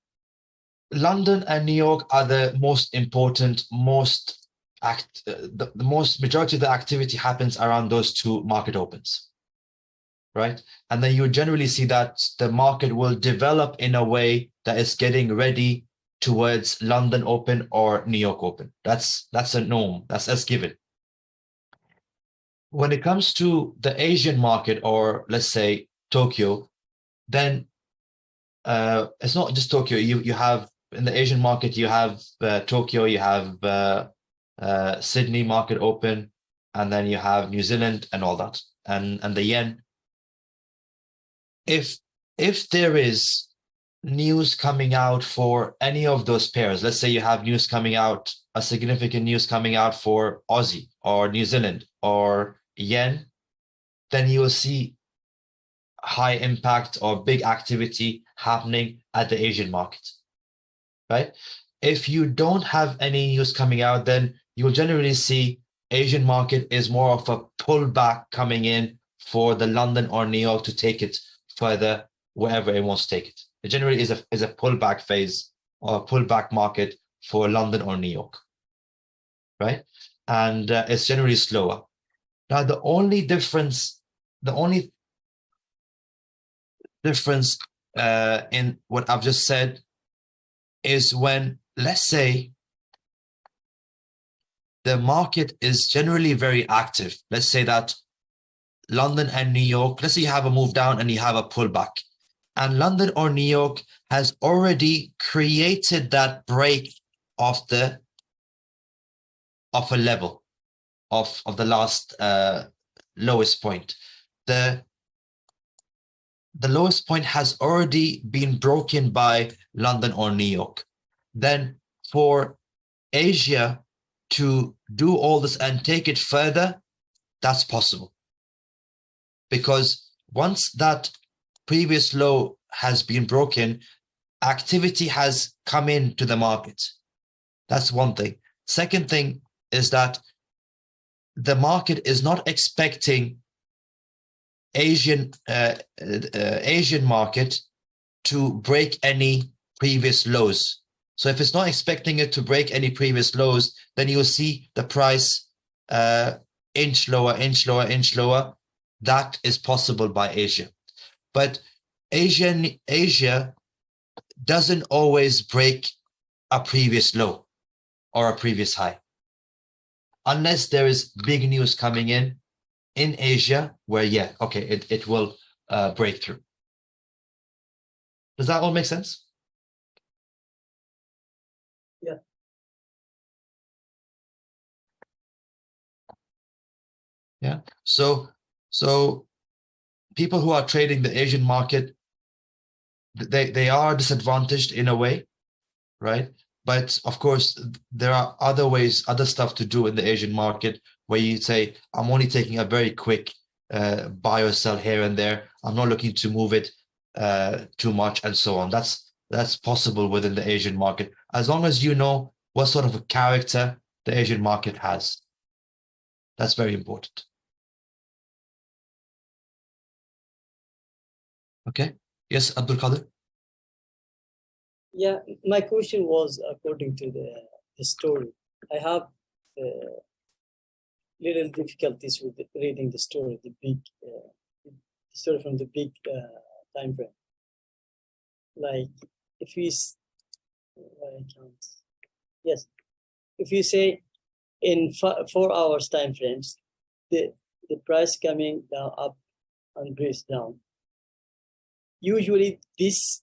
London and New York are the most important, the most majority of the activity happens around those two market opens, right? And then you generally see that the market will develop in a way that is getting ready towards London Open or New York Open. That's a norm. That's given. When it comes to the Asian market, or let's say Tokyo, then it's not just Tokyo. You have in the Asian market, you have Tokyo, you have Sydney market open, and then you have New Zealand and all that, and the yen. If there is news coming out for any of those pairs, let's say you have news coming out, a significant news coming out for Aussie or New Zealand or yen, then you will see high impact or big activity happening at the Asian market, right? If you don't have any news coming out, then you'll generally see Asian market is more of a pullback coming in for the London or New York to take it further wherever it wants to take it. It generally is a pullback phase or a pullback market for London or New York, right? And it's generally slower. Now, the only difference in what I've just said is when, let's say, the market is generally very active. Let's say that London and New York, let's say you have a move down and you have a pullback. And London or New York has already created that break of a level of the last lowest point. The lowest point has already been broken by London or New York. Then for Asia to do all this and take it further, that's possible. Because once that previous low has been broken, activity has come into the market. That's one thing. Second thing is that the market is not expecting Asian market to break any previous lows. So if it's not expecting it to break any previous lows, then you'll see the price inch lower, inch lower, inch lower. That is possible by Asia. But Asia doesn't always break a previous low or a previous high. Unless there is big news coming in Asia, where, yeah, okay, it will break through. Does that all make sense? Yeah. Yeah. So people who are trading the Asian market, they are disadvantaged in a way, right? But of course, there are other ways, other stuff to do in the Asian market where you say, I'm only taking a very quick buy or sell here and there. I'm not looking to move it too much and so on. That's possible within the Asian market, as long as you know what sort of a character the Asian market has. That's very important. Okay. Yes, Abdul Qadir. Yeah, my question was according to the story. I have little difficulties with reading the story, the big story from the big time frame. Like if we, I can't. Yes, if you say in 4 hours time frames, the price coming down up and breaks down. Usually this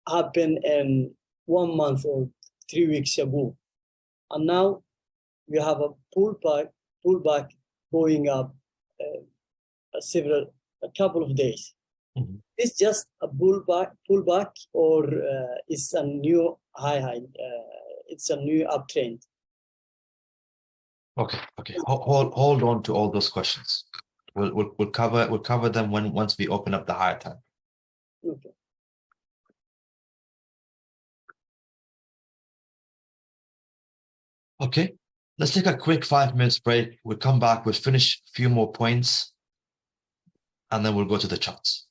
happened in 1 month or 3 weeks ago, and now we have a pullback going up a couple of days. Mm-hmm. It's just a pullback, or it's a new high. It's a new uptrend. Okay. Hold on to all those questions. We'll cover them once we open up the higher time. Okay. Okay. Let's take a quick 5 minutes break. We'll come back. We'll finish a few more points, and then we'll go to the charts.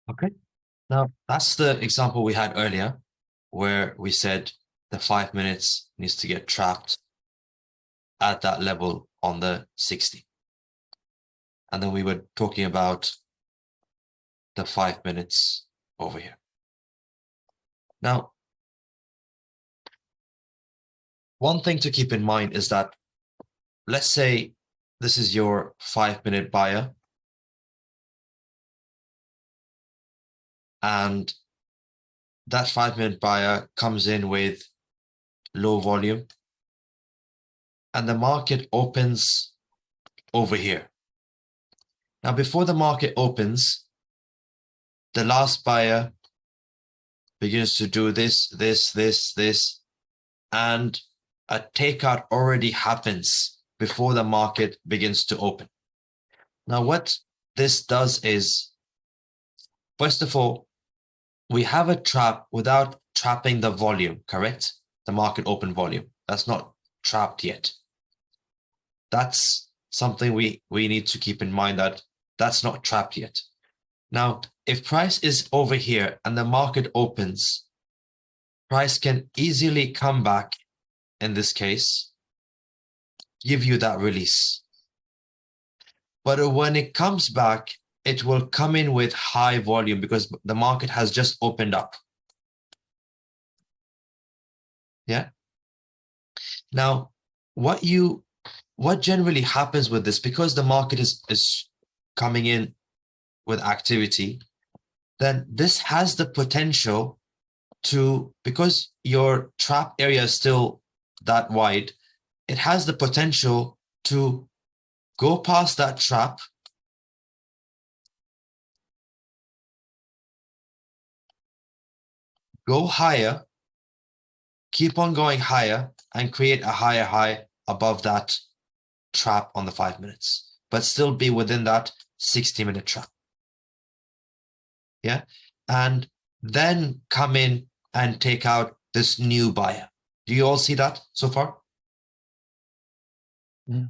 Okay. Now, that's the example we had earlier, where we said the 5 minutes needs to get trapped at that level on the 60. And then we were talking about the 5 minutes over here. Now, one thing to keep in mind is that, let's say this is your 5-minute buyer, and that 5-minute buyer comes in with low volume, and the market opens over here. Now, before the market opens, the last buyer begins to do this, and a takeout already happens before the market begins to open. Now, what this does is, first of all, we have a trap without trapping the volume, correct? The market open volume. That's not trapped yet. That's something we need to keep in mind, that that's not trapped yet. Now, if price is over here and the market opens, price can easily come back, in this case, give you that release. But when it comes back, it will come in with high volume because the market has just opened up. Yeah. Now, what generally happens with this, because the market is coming in with activity, then this has the potential to, because your trap area is still that wide, it has the potential to go past that trap, go higher, keep on going higher, and create a higher high above that trap on the 5 minutes, but still be within that 60-minute trap. Yeah. And then come in and take out this new buyer. Do you all see that so far? Yeah.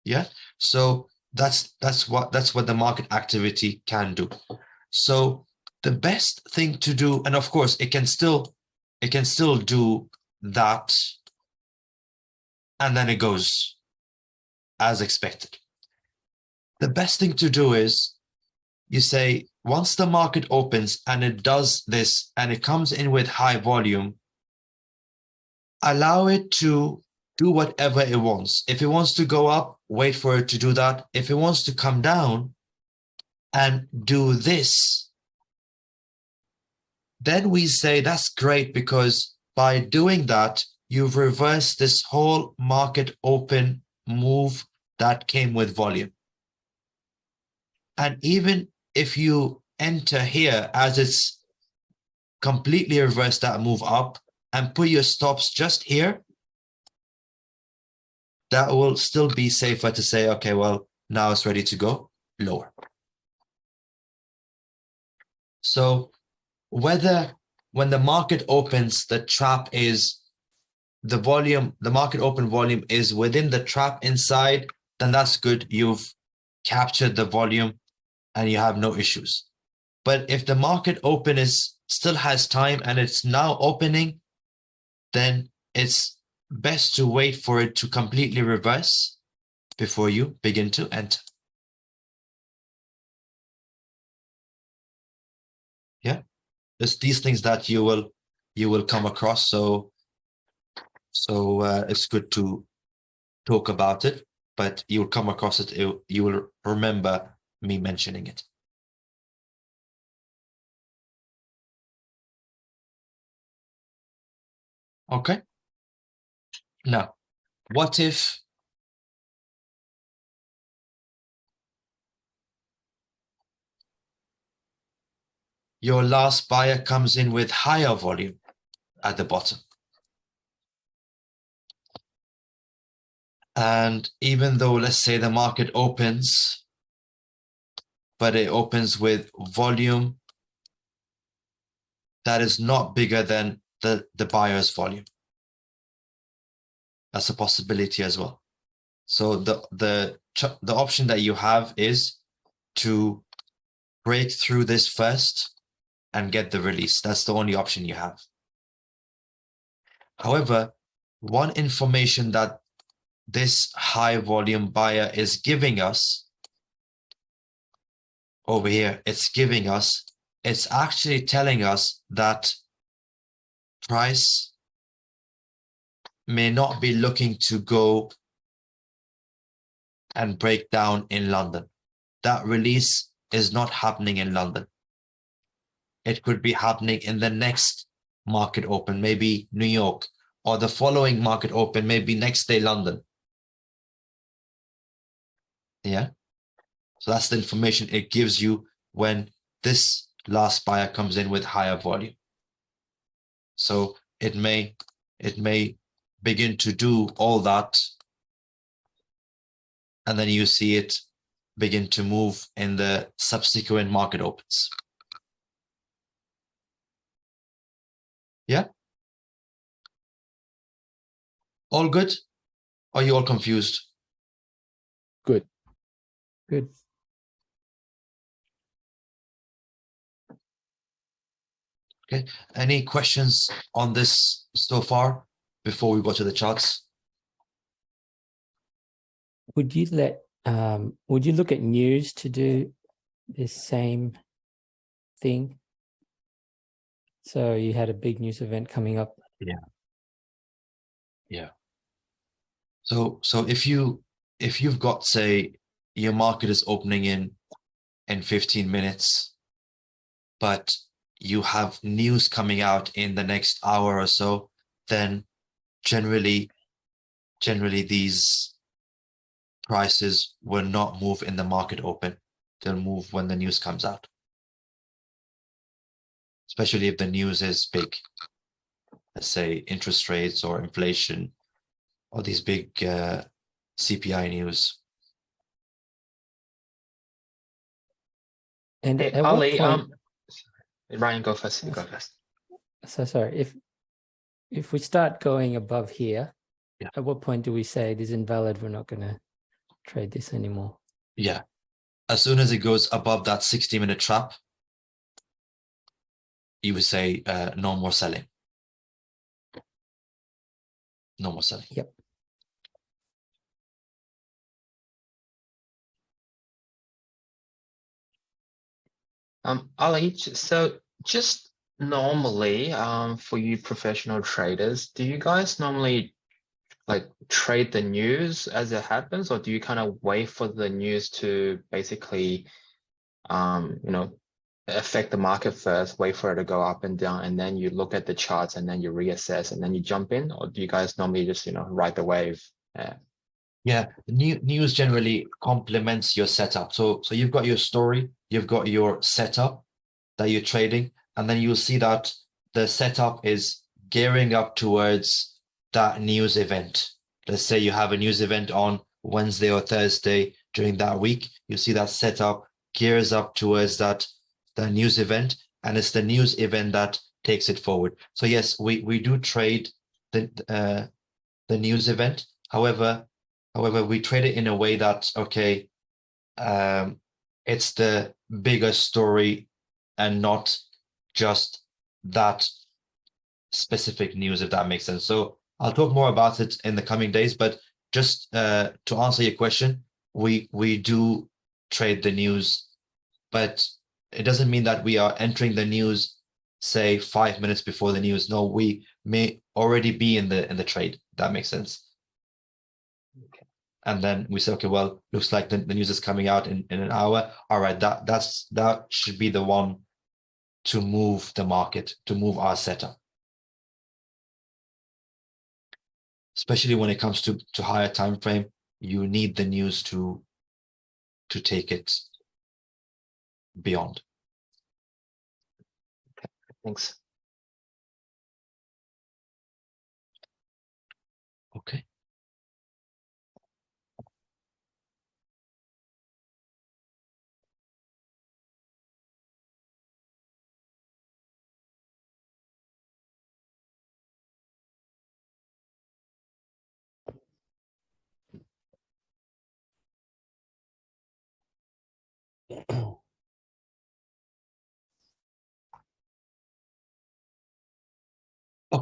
Yeah. So that's what the market activity can do. So the best thing to do, and of course it can still do that, and then it goes as expected. The best thing to do is, you say, once the market opens and it does this and it comes in with high volume, allow it to do whatever it wants. If it wants to go up, wait for it to do that. If it wants to come down and do this, then we say that's great, because by doing that, you've reversed this whole market open move that came with volume. And even if you enter here as it's completely reversed that move up and put your stops just here, that will still be safer to say, okay, well, now it's ready to go lower. So whether when the market opens, the trap is the volume, the market open volume is within the trap inside, then that's good. You've captured the volume and you have no issues. But if the market open still has time and it's now opening, then it's best to wait for it to completely reverse before you begin to enter. Yeah, it's these things that you will come across. So it's good to talk about it, but you'll come across it. You will remember me mentioning it. Okay. Now, what if your last buyer comes in with higher volume at the bottom? And even though, let's say, the market opens, but it opens with volume that is not bigger than the buyer's volume. That's a possibility as well. So the option that you have is to break through this first and get the release. That's the only option you have. However, one information that this high volume buyer is giving us over here, it's actually telling us that price may not be looking to go and break down in London. That release is not happening in London. It could be happening in the next market open, maybe New York, or the following market open, maybe next day London. Yeah. So that's the information it gives you when this last buyer comes in with higher volume. So it may begin to do all that, and then you see it begin to move in the subsequent market opens. Yeah? All good? Or are you all confused? Good. Good. Okay. Any questions on this so far before we go to the charts? Would you look at news to do this same thing? So you had a big news event coming up. Yeah. So if you've got, say, your market is opening in 15 minutes, but you have news coming out in the next hour or so, then generally these prices will not move in the market open. They'll move when the news comes out, especially if the news is big. Let's say interest rates or inflation or these big CPI news. And Hey, at Ali, what point? Ryan, go first. You go first. So sorry, if we start going above here, Yeah. at what point do we say it is invalid? We're not going to trade this anymore. Yeah. As soon as it goes above that 60-minute trap, you would say no more selling. No more selling. Yep. Ali, so just normally, for you professional traders, do you guys normally like trade the news as it happens, or do you kind of wait for the news to basically, affect the market first, wait for it to go up and down, and then you look at the charts and then you reassess and then you jump in, or do you guys normally just, ride the wave? Yeah, news generally complements your setup. So you've got your story, you've got your setup that you're trading, and then you'll see that the setup is gearing up towards that news event. Let's say you have a news event on Wednesday or Thursday during that week. You see that setup gears up towards the news event, and it's the news event that takes it forward. So yes, we do trade the news event. However, we trade it in a way that, okay, it's the bigger story and not just that specific news, if that makes sense. So I'll talk more about it in the coming days, but just to answer your question, we do trade the news, but it doesn't mean that we are entering the news, say 5 minutes before the news. No, we may already be in the trade. That makes sense. And then we say, okay, well, looks like the news is coming out in an hour. All right, that should be the one to move the market, to move our setup. Especially when it comes to higher time frame, you need the news to take it beyond. Thanks. Okay.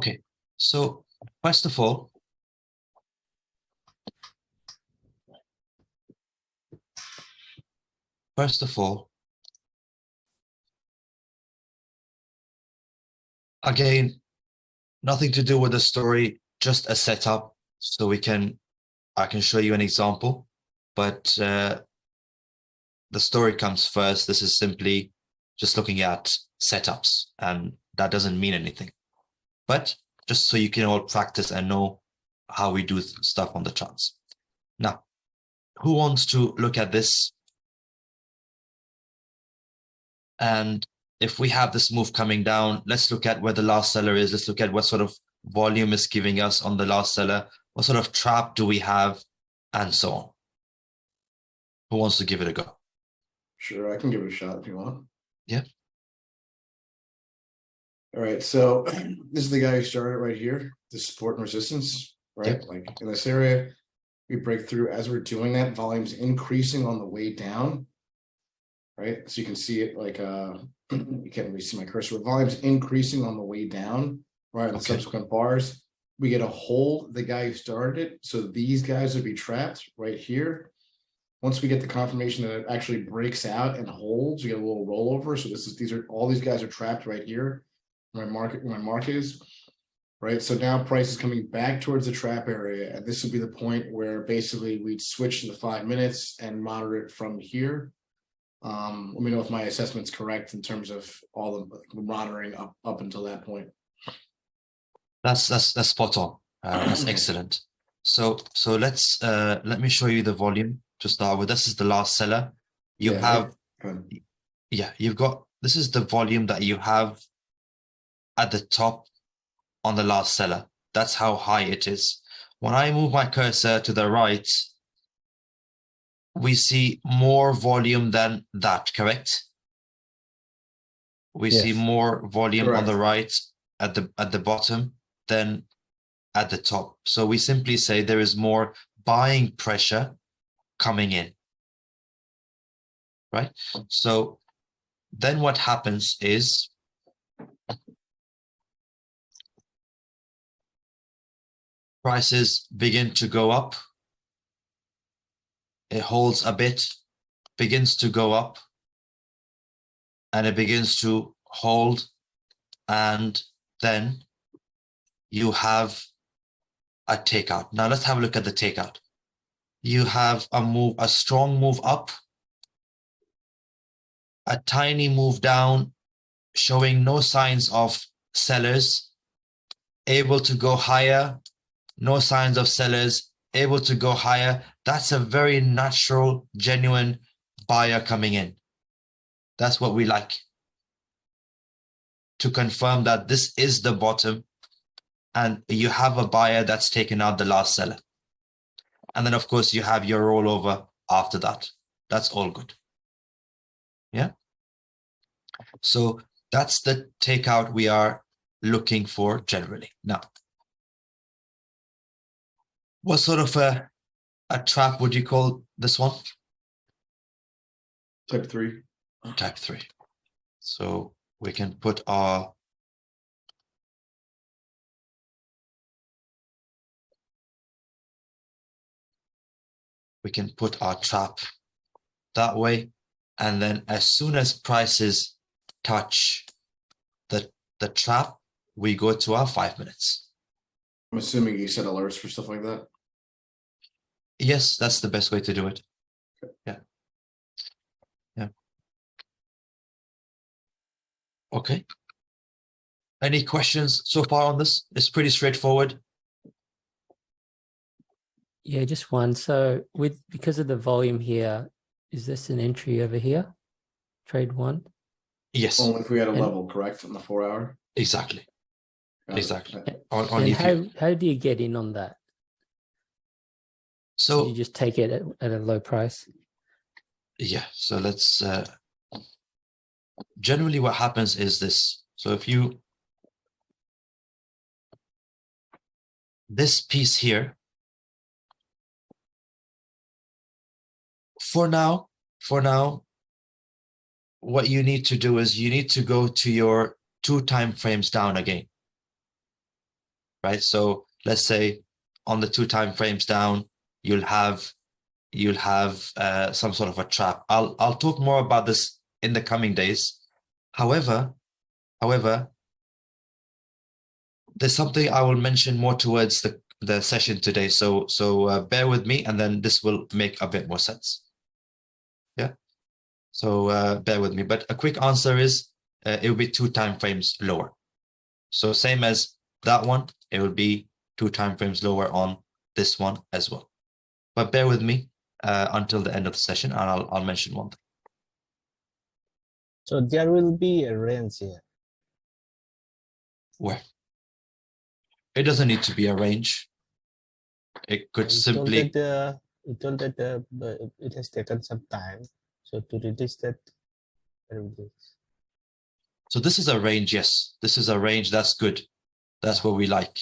Okay, so first of all, again, nothing to do with the story, just a setup. So I can show you an example, but the story comes first. This is simply just looking at setups, and that doesn't mean anything. But just so you can all practice and know how we do stuff on the charts. Now, who wants to look at this? And if we have this move coming down, let's look at where the last seller is. Let's look at what sort of volume is giving us on the last seller. What sort of trap do we have? And so on. Who wants to give it a go? Sure, I can give it a shot if you want. Yeah. All right, so this is the guy who started right here, the support and resistance, right? Yep. Like in this area, we break through as we're doing that, volume's increasing on the way down, right? So you can see it like, you can't really see my cursor, volume's increasing on the way down, right? In the subsequent bars, we get a hold the guy who started it. So these guys would be trapped right here. Once we get the confirmation that it actually breaks out and holds, we get a little rollover. So all these guys are trapped right here. My mark is, right? So now price is coming back towards the trap area. And this would be the point where basically we'd switch to the 5 minutes and monitor it from here. Let me know if my assessment's correct in terms of all the monitoring up until that point. That's spot on. That's excellent. So let me show you the volume to start with. This is the last seller. You've got, this is the volume that you have at the top on the last seller. That's how high it is. When I move my cursor to the right, we see more volume than that, correct? We see more volume on the right at the bottom than at the top. So we simply say there is more buying pressure coming in, right? So then what happens is prices begin to go up. It holds a bit, begins to go up, and it begins to hold, and then you have a takeout. Now let's have a look at the takeout. You have a strong move up, a tiny move down, showing no signs of sellers, able to go higher, no signs of sellers, able to go higher. That's a very natural, genuine buyer coming in. That's what we like, to confirm that this is the bottom and you have a buyer that's taken out the last seller. And then, of course, you have your rollover after that. That's all good. Yeah. So that's the takeout we are looking for generally. Now, what sort of a trap would you call this one? Type 3. Type 3. So we can put our trap that way, and then as soon as prices touch the trap, we go to our 5 minutes. I'm assuming you set alerts for stuff like that. Yes, that's the best way to do it. Yeah. Okay. Any questions so far on this? It's pretty straightforward. Yeah, just one. So because of the volume here, is this an entry over here? Trade 1? Yes. Only if we had a level, correct, on the 4 hour? Exactly. Exactly. And how do you get in on that? So you just take it at a low price? Yeah. So let's generally what happens is this. So if this piece here, for now, what you need to do is you need to go to your 2 time frames down again. right? So let's say on the 2 time frames down, you'll have some sort of a trap. I'll talk more about this in the coming days. However, there's something I will mention more towards the session today. So bear with me, and then this will make a bit more sense. Yeah. So bear with me. But a quick answer is it will be 2 time frames lower. So same as that one, it will be 2 time frames lower on this one as well. But bear with me until the end of the session, and I'll mention one thing. So there will be a range here. Where? It doesn't need to be a range. It could simply. You told that it has taken some time. So to reduce that, So this is a range, yes. This is a range, that's good. That's what we like.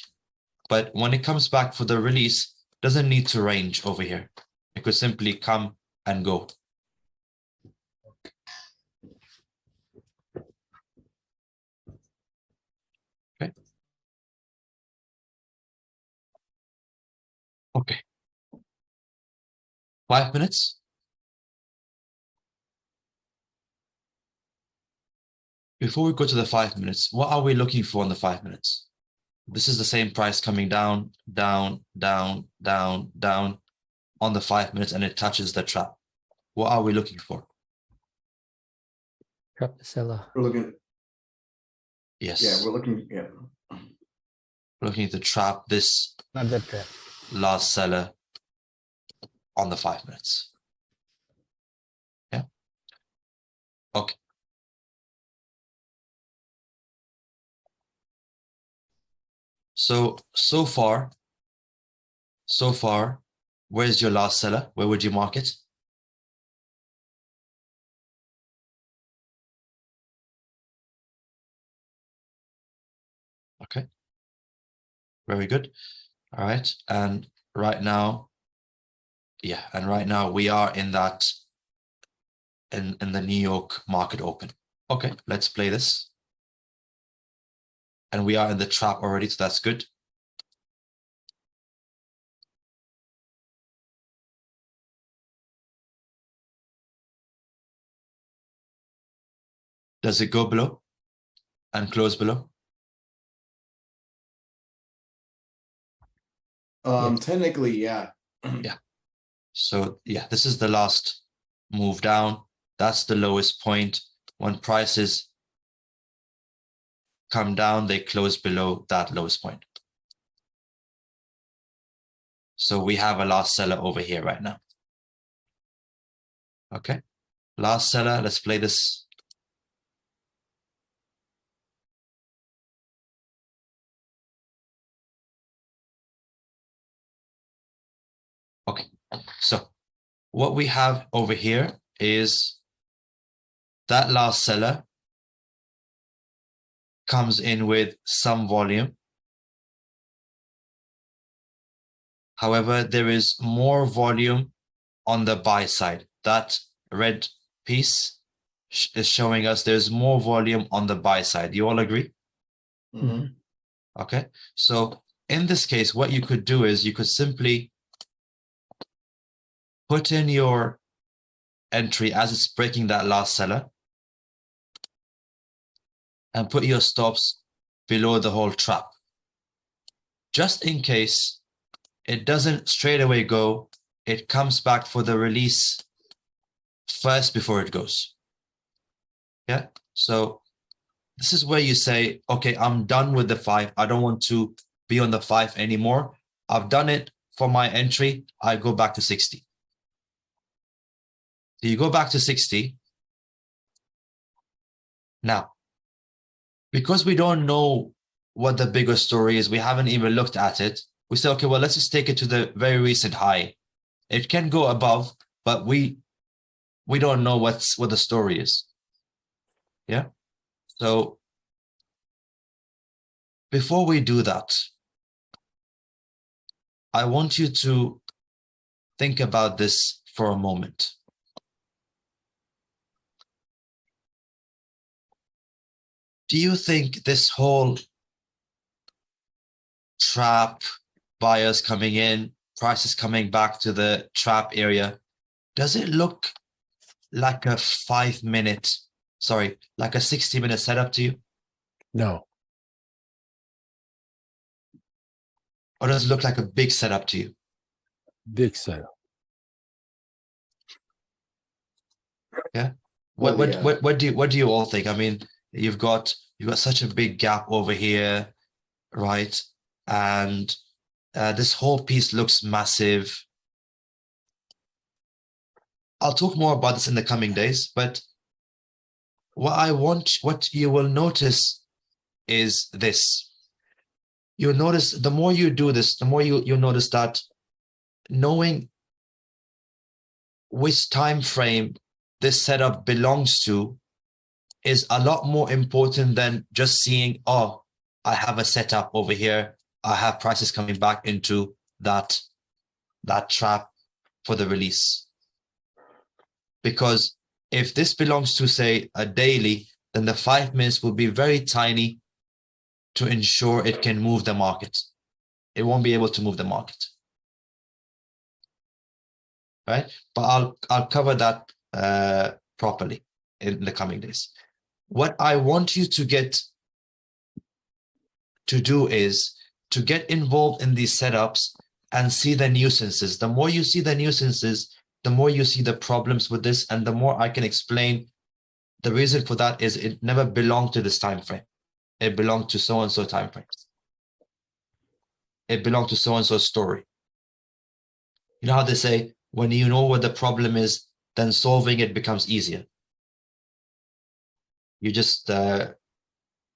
But when it comes back for the release, it doesn't need to range over here. It could simply come and go. Okay. Okay. 5 minutes. Before we go to the 5 minutes, what are we looking for in the 5 minutes? This is the same price coming down, down, down, down, down on the 5 minutes, and it touches the trap. What are we looking for? Trap the seller. We're looking. Yes. Yeah, we're looking. Yeah. We're looking to trap this not that trap. last seller on the 5 minutes. Yeah. Okay. So far, where's your last seller? Where would you mark it? Okay. Very good. All right. And right now, yeah, and right now we are in that in the New York market open. Okay, let's play this. And we are in the trap already, so that's good. Does it go below and close below? Technically, yeah. Yeah. So yeah, this is the last move down. That's the lowest point. When prices come down, they close below that lowest point. So we have a last seller over here right now. Okay. Last seller, let's play this. Okay. So what we have over here is that last seller comes in with some volume. However, there is more volume on the buy side. That red piece is showing us there's more volume on the buy side. You all agree? Mm-hmm. Okay. So in this case, what you could do is you could simply put in your entry as it's breaking that last seller and put your stops below the whole trap. Just in case it doesn't straight away go, it comes back for the release first before it goes. Yeah. So this is where you say, okay, I'm done with the 5. I don't want to be on the 5 anymore. I've done it for my entry. I go back to 60. So you go back to 60. Now, because we don't know what the bigger story is, we haven't even looked at it. We say, okay, well, let's just take it to the very recent high. It can go above, but we don't know what the story is. Yeah. So before we do that, I want you to think about this for a moment. Do you think this whole trap, buyers coming in, prices coming back to the trap area. Does it look like a 5-minute, sorry, like a 60-minute setup to you? No. Or does it look like a big setup to you? Big setup. Yeah. Well, What do you all think? I mean, you've got such a big gap over here, right? And this whole piece looks massive. I'll talk more about this in the coming days, but what you will notice is this. You'll notice the more you do this, the more you'll notice that knowing which time frame this setup belongs to is a lot more important than just seeing, oh, I have a setup over here. I have prices coming back into that trap for the release. Because if this belongs to, say, a daily, then the 5 minutes will be very tiny to ensure it can move the market. It won't be able to move the market. Right? But I'll cover that properly in the coming days. What I want you to do is to get involved in these setups and see the nuisances. The more you see the nuisances, the more you see the problems with this, and the more I can explain. The reason for that is it never belonged to this time frame. It belonged to so-and-so time frames. It belonged to so-and-so story. You know how they say, when you know what the problem is, then solving it becomes easier. You're just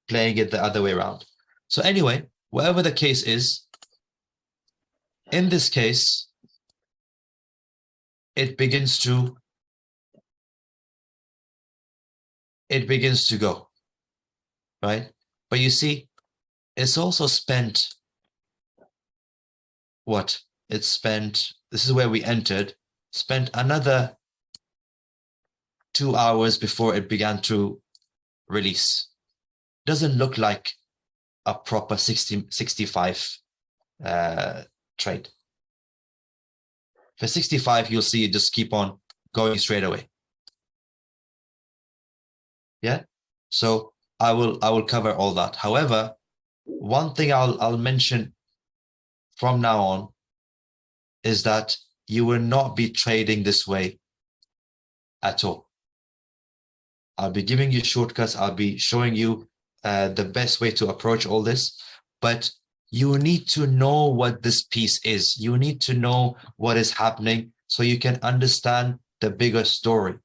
playing it the other way around. So anyway, whatever the case is, in this case, it begins to go, right? But you see, it's also spent what? It's spent, this is where we entered, spent another 2 hours before it began to release. Doesn't look like a proper 65 trade. For 65, you'll see it just keep on going straight away. Yeah. So I will cover all that. However, one thing I'll mention from now on is that you will not be trading this way at all. I'll be giving you shortcuts. I'll be showing you the best way to approach all this, but you need to know what this piece is. You need to know what is happening so you can understand the bigger story.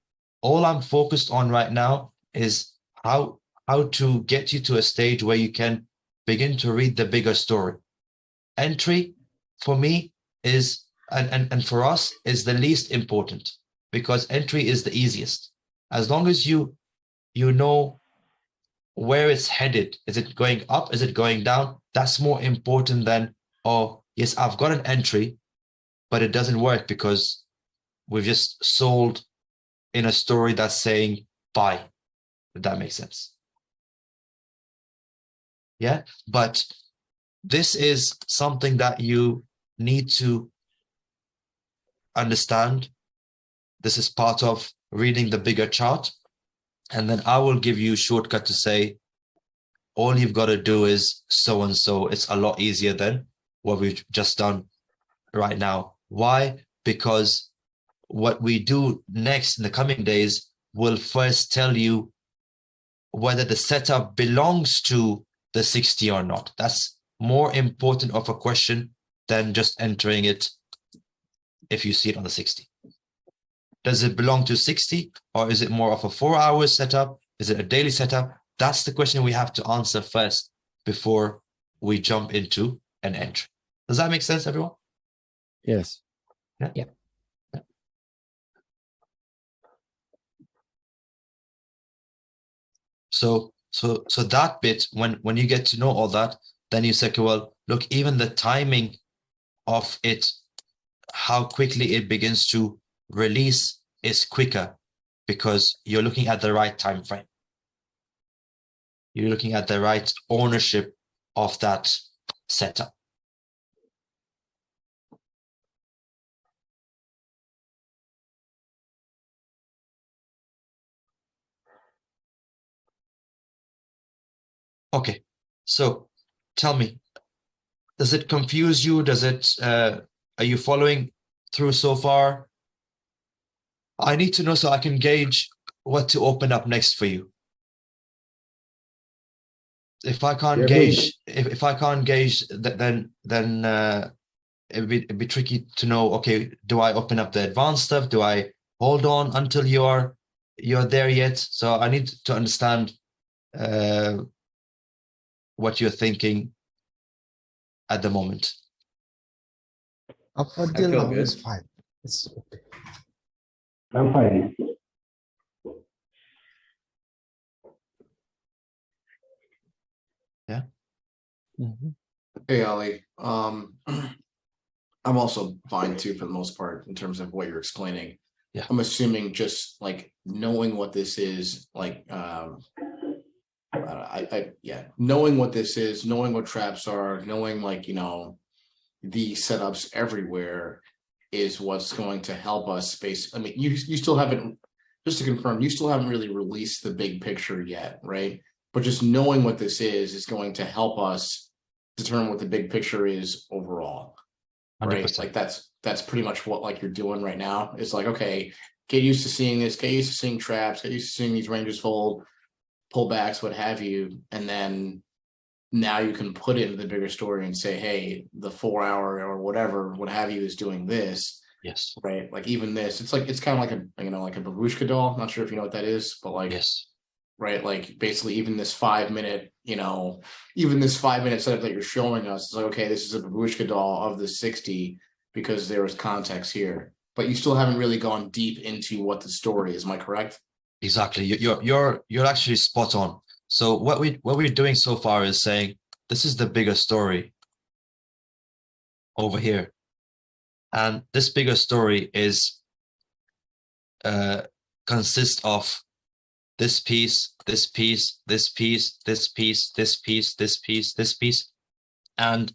All I'm focused on right now is how to get you to a stage where you can begin to read the bigger story. Entry for me is, and for us, is the least important, because entry is the easiest. As long as you know where it's headed. Is it going up? Is it going down? That's more important than, oh, yes, I've got an entry, but it doesn't work because we've just sold in a story that's saying buy, if that makes sense. Yeah, but this is something that you need to understand. This is part of reading the bigger chart. And then I will give you a shortcut to say, all you've got to do is so and so. It's a lot easier than what we've just done right now. Why? Because what we do next in the coming days will first tell you whether the setup belongs to the 60 or not. That's more important of a question than just entering it if you see it on the 60. Does it belong to 60, or is it more of a 4-hour setup? Is it a daily setup? That's the question we have to answer first before we jump into an entry. Does that make sense, everyone? Yes. Yeah. Yeah. So that bit, when you get to know all that, then you say, okay, well, look, even the timing of it, how quickly it begins to release is quicker because you're looking at the right time frame. You're looking at the right ownership of that setup. Okay, so tell me, does it confuse you? Does it, are you following through so far? I need to know so I can gauge what to open up next for you. If I can't gauge, if I can't gauge, then it'd be tricky to know. Okay, do I open up the advanced stuff? Do I hold on until you're there yet? So I need to understand what you're thinking at the moment. Up I until feel now, good. it's fine. It's okay. I'm fine. Yeah. Mhm. Hey, Ali. I'm also fine too for the most part in terms of what you're explaining. Yeah. I'm assuming just like knowing what this is, like knowing what this is, knowing what traps are, knowing like, you know, the setups everywhere is what's going to help us space. I mean, you still haven't, just to confirm, you still haven't really released the big picture yet, right? But just knowing what this is going to help us determine what the big picture is overall. Right. 100%. Like that's pretty much what like you're doing right now. It's like, okay, get used to seeing this, get used to seeing traps, get used to seeing these ranges fold, pullbacks, what have you. And then now you can put it into the bigger story and say, hey, the 4 hour or whatever, what have you is doing this. Yes. Right. Like even this, it's like it's kind of like a, you know, like a babushka doll. I'm not sure if you know what that is, but like Yes. right, like basically even this 5 minute, you know, even this 5 minute setup that you're showing us, it's like, okay, this is a babushka doll of the 60 because there was context here, but you still haven't really gone deep into what the story is. Am I correct? Exactly. You're actually spot on. So what we're doing so far is saying this is the bigger story over here, and this bigger story is consists of this piece, this piece, this piece, this piece, this piece, this piece, this piece. And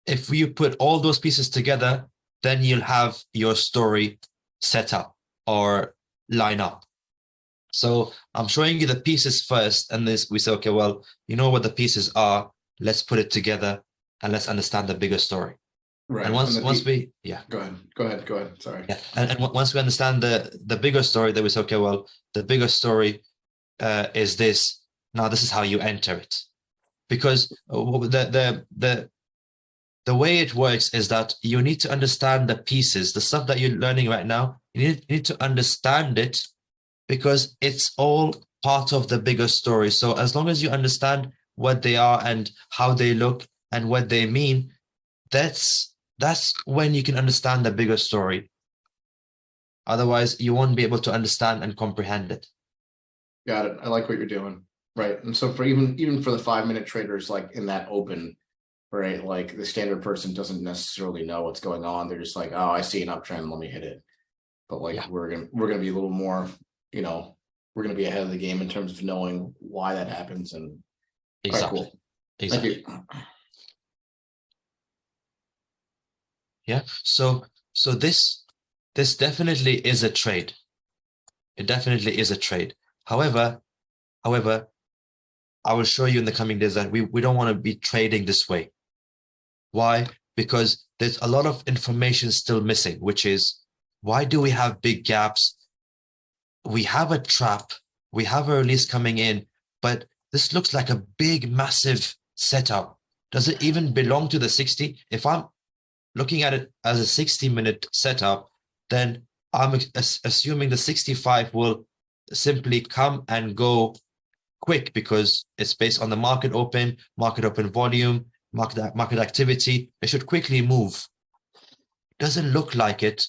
if you put all those pieces together, then you'll have your story set up or line up. So I'm showing you the pieces first, and this we say, okay, well, you know what the pieces are, let's put it together and let's understand the bigger story. Right. And once we go ahead. Sorry. Yeah. And once we understand the bigger story, then we say, okay, well, the bigger story is this. Now this is how you enter it, because the way it works is that you need to understand the pieces, the stuff that you're learning right now. You need to understand it because it's all part of the bigger story. So as long as you understand what they are and how they look and what they mean, that's when you can understand the bigger story. Otherwise, you won't be able to understand and comprehend it. Got it. I like what you're doing. Right. And so for even for the 5 minute traders, like in that open, right, like the standard person doesn't necessarily know what's going on. They're just like, oh, I see an uptrend, let me hit it. But like we're gonna be a little more, you know, we're gonna be ahead of the game in terms of knowing why that happens. And Exactly. all right, cool. Exactly. Thank you. Yeah. So this definitely is a trade. It definitely is a trade. However, I will show you in the coming days that we don't want to be trading this way. Why? Because there's a lot of information still missing, which is why do we have big gaps? We have a trap, we have a release coming in, but this looks like a big, massive setup. Does it even belong to the 60? If I'm looking at it as a 60-minute setup, then I'm assuming the 65 will simply come and go quick because it's based on the market open volume, market activity. It should quickly move. Doesn't look like it.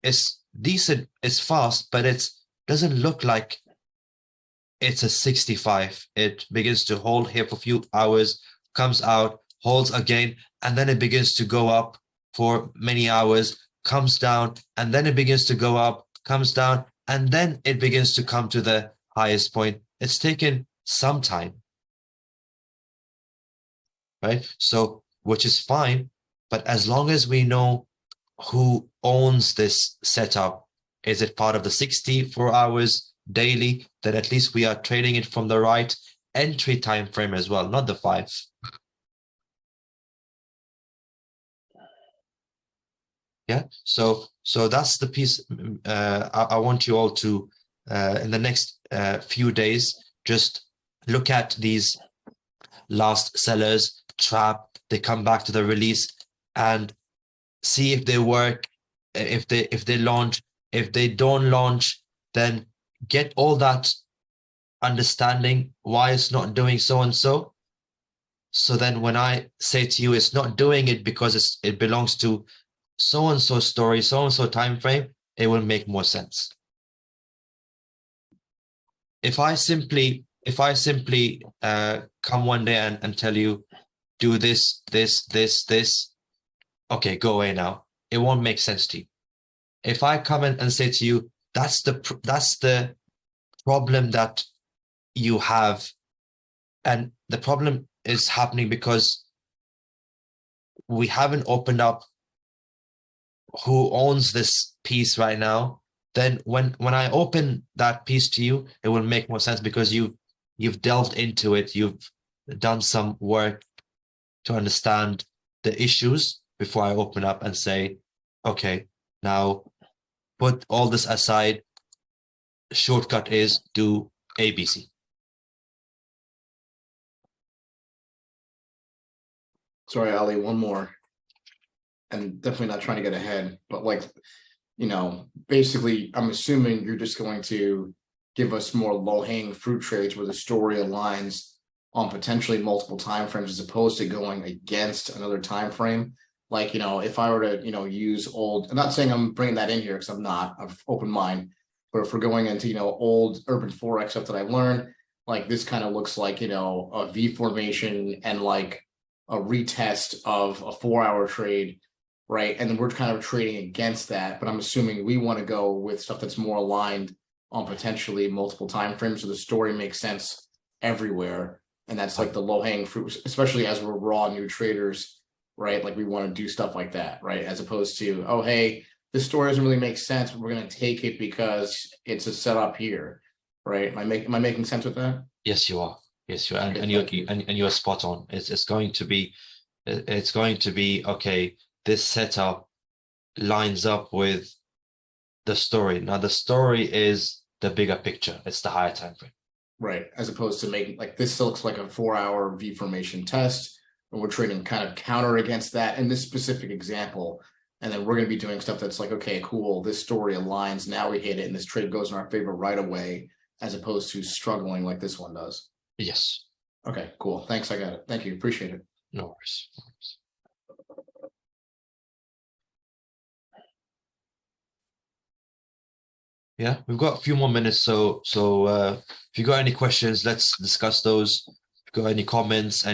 It's decent, it's fast, but it doesn't look like it's a 65. It begins to hold here for a few hours, comes out, holds again, and then it begins to go up for many hours, comes down, and then it begins to go up, comes down, and then it begins to come to the highest point. It's taken some time, right? So, which is fine, but as long as we know who owns this setup, is it part of the 64 hours daily, then at least we are trading it from the right. entry time frame as well, not the 5. Yeah, so that's the piece. I want you all to in the next few days just look at these last sellers, trap, they come back to the release, and see if they work, if they launch. If they don't launch, then get all that understanding why it's not doing so and so. So then when I say to you it's not doing it because it belongs to so and so story, so and so time frame, it will make more sense. If I simply come one day and tell you do this, okay, go away now. It won't make sense to you. If I come in and say to you, that's the problem that you have, and the problem is happening because we haven't opened up who owns this piece right now, then when I open that piece to you, it will make more sense because you've delved into it, you've done some work to understand the issues before I open up and say, okay, now put all this aside. Shortcut is do ABC. Sorry, Ali, one more. And definitely not trying to get ahead, but like, basically, I'm assuming you're just going to give us more low-hanging fruit trades where the story aligns on potentially multiple time frames as opposed to going against another time frame. Like, if I were to, use old, I'm not saying I'm bringing that in here because I'm not, I've open mind, but if we're going into, old urban Forex stuff that I learned, like this kind of looks like, a V formation and like a retest of a 4-hour trade, right? And then we're kind of trading against that, but I'm assuming we want to go with stuff that's more aligned on potentially multiple time frames so the story makes sense everywhere. And that's like the low-hanging fruit, especially as we're raw new traders, right? Like we want to do stuff like that, right? As opposed to, oh, hey, this story doesn't really make sense, but we're going to take it because it's a setup here, right? Am I making sense with that? Yes, you are. Yes, you are. Okay, And you're spot on. It's going to be okay. This setup lines up with the story. Now the story is the bigger picture. It's the higher time frame. Right. As opposed to making like this looks like a 4-hour V formation test, and we're trading kind of counter against that in this specific example. And then we're going to be doing stuff that's like, okay, cool, this story aligns. Now we hit it, and this trade goes in our favor right away, as opposed to struggling like this one does. Yes. Okay, cool. Thanks. I got it. Thank you. Appreciate it. No worries. Yeah, we've got a few more minutes, so if you got any questions, let's discuss those. If you got any comments,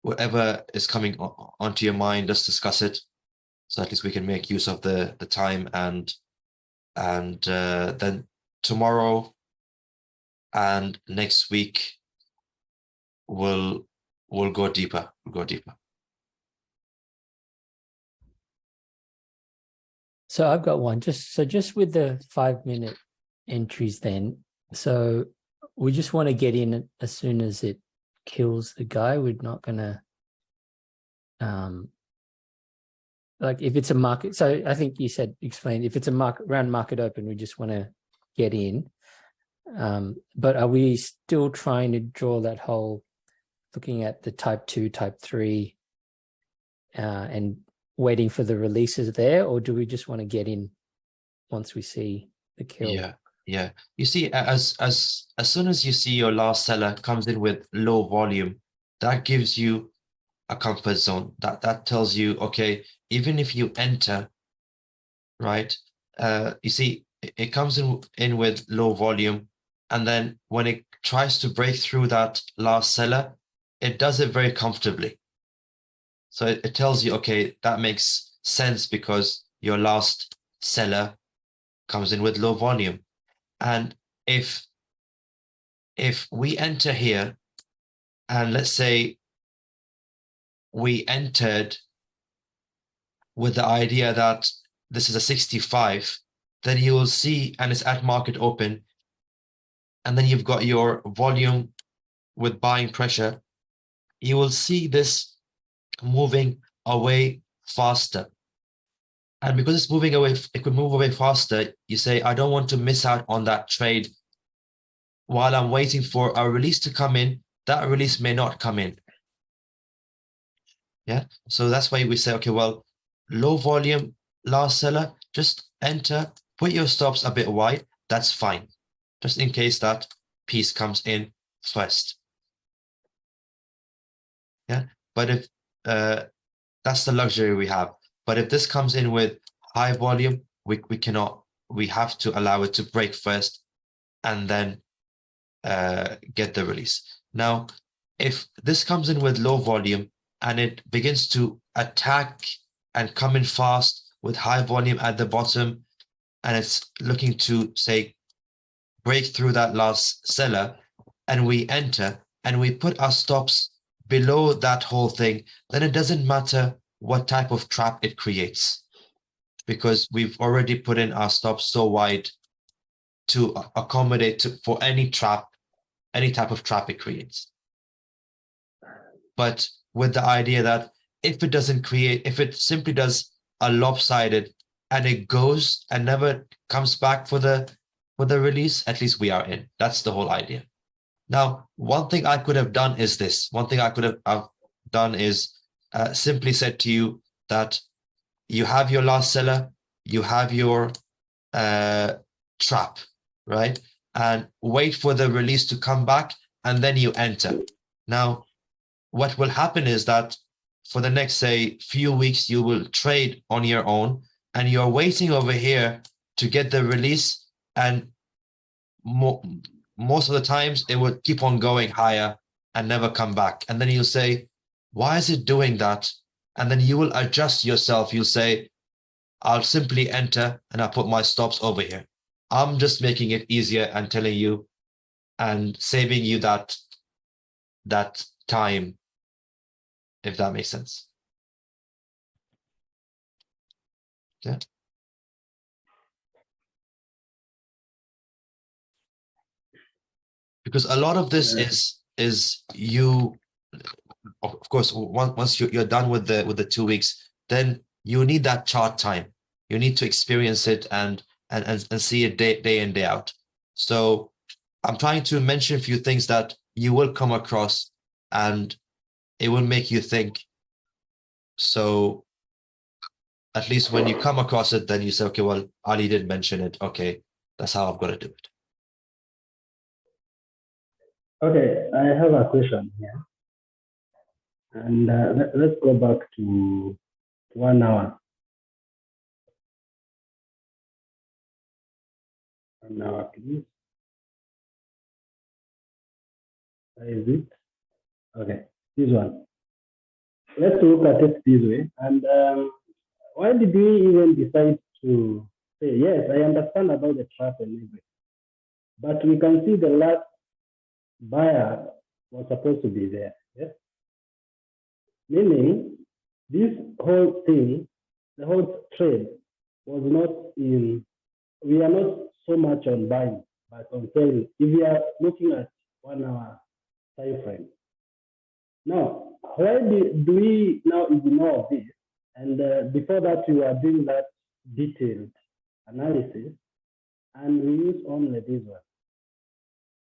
whatever is coming onto your mind, let's discuss it. So at least we can make use of the time, and then tomorrow and next week we'll go deeper. We'll go deeper. So I've got one. Just with the 5-minute entries then. So we just want to get in as soon as it kills the guy. We're not gonna like if it's a market. So I think you explained if it's a round market open, we just want to get in. But are we still trying to draw that whole looking at the type 2, type 3 and waiting for the releases there, or do we just want to get in once we see the kill? Yeah. You see, as soon as you see your last seller comes in with low volume, that gives you a comfort zone. That tells you, okay, even if you enter, right? You see, it comes in with low volume, and then when it tries to break through that last seller, it does it very comfortably. So it tells you, okay, that makes sense because your last seller comes in with low volume. And if we enter here, and let's say we entered with the idea that this is a 65, then you will see, and it's at market open, and then you've got your volume with buying pressure, you will see this moving away faster. And because it's moving away, it could move away faster, you say, I don't want to miss out on that trade while I'm waiting for a release to come in. That release may not come in. Yeah, so that's why we say, okay, well, low volume, last seller, just enter, put your stops a bit wide, that's fine, just in case that piece comes in first. Yeah, but if that's the luxury we have. But if this comes in with high volume, we cannot, we have to allow it to break first and then get the release. Now, if this comes in with low volume and it begins to attack and come in fast with high volume at the bottom, and it's looking to, say, break through that last seller, and we enter and we put our stops below that whole thing, then it doesn't matter what type of trap it creates, because we've already put in our stops so wide to accommodate for any trap, any type of trap it creates. But with the idea that if it doesn't create, if it simply does a lopsided and it goes and never comes back for the release, at least we are in. That's the whole idea. Now, one thing I could have done is this. One thing I could have done is simply said to you that you have your last seller, you have your trap, right? And wait for the release to come back, and then you enter. Now, what will happen is that for the next, say, few weeks, you will trade on your own, and you're waiting over here to get the release, and most of the times it will keep on going higher and never come back. And then you'll say, why is it doing that? And then you will adjust yourself. You'll say, I'll simply enter and I'll put my stops over here. I'm just making it easier and telling you and saving you that time, if that makes sense. Yeah. Because a lot of this is you, of course, once you're done with the 2 weeks, then you need that chart time. You need to experience it and see it day in, day out. So I'm trying to mention a few things that you will come across and it will make you think. So at least when you come across it, then you say, okay, well, Ali did mention it. Okay, that's how I've got to do it. Okay, I have a question here. And let's go back to 1 hour. 1 hour, please. Where is it? Okay, this one. Let's look at it this way. And why did we even decide to say, yes, I understand about the trap and everything, but we can see the last buyer was supposed to be there. Yes? Meaning, this whole thing, the whole trade was not in, we are not so much on buying, but on selling. If we are looking at 1 hour time frame. Now, why do we now ignore this? And before that, we were doing that detailed analysis, and we use only this one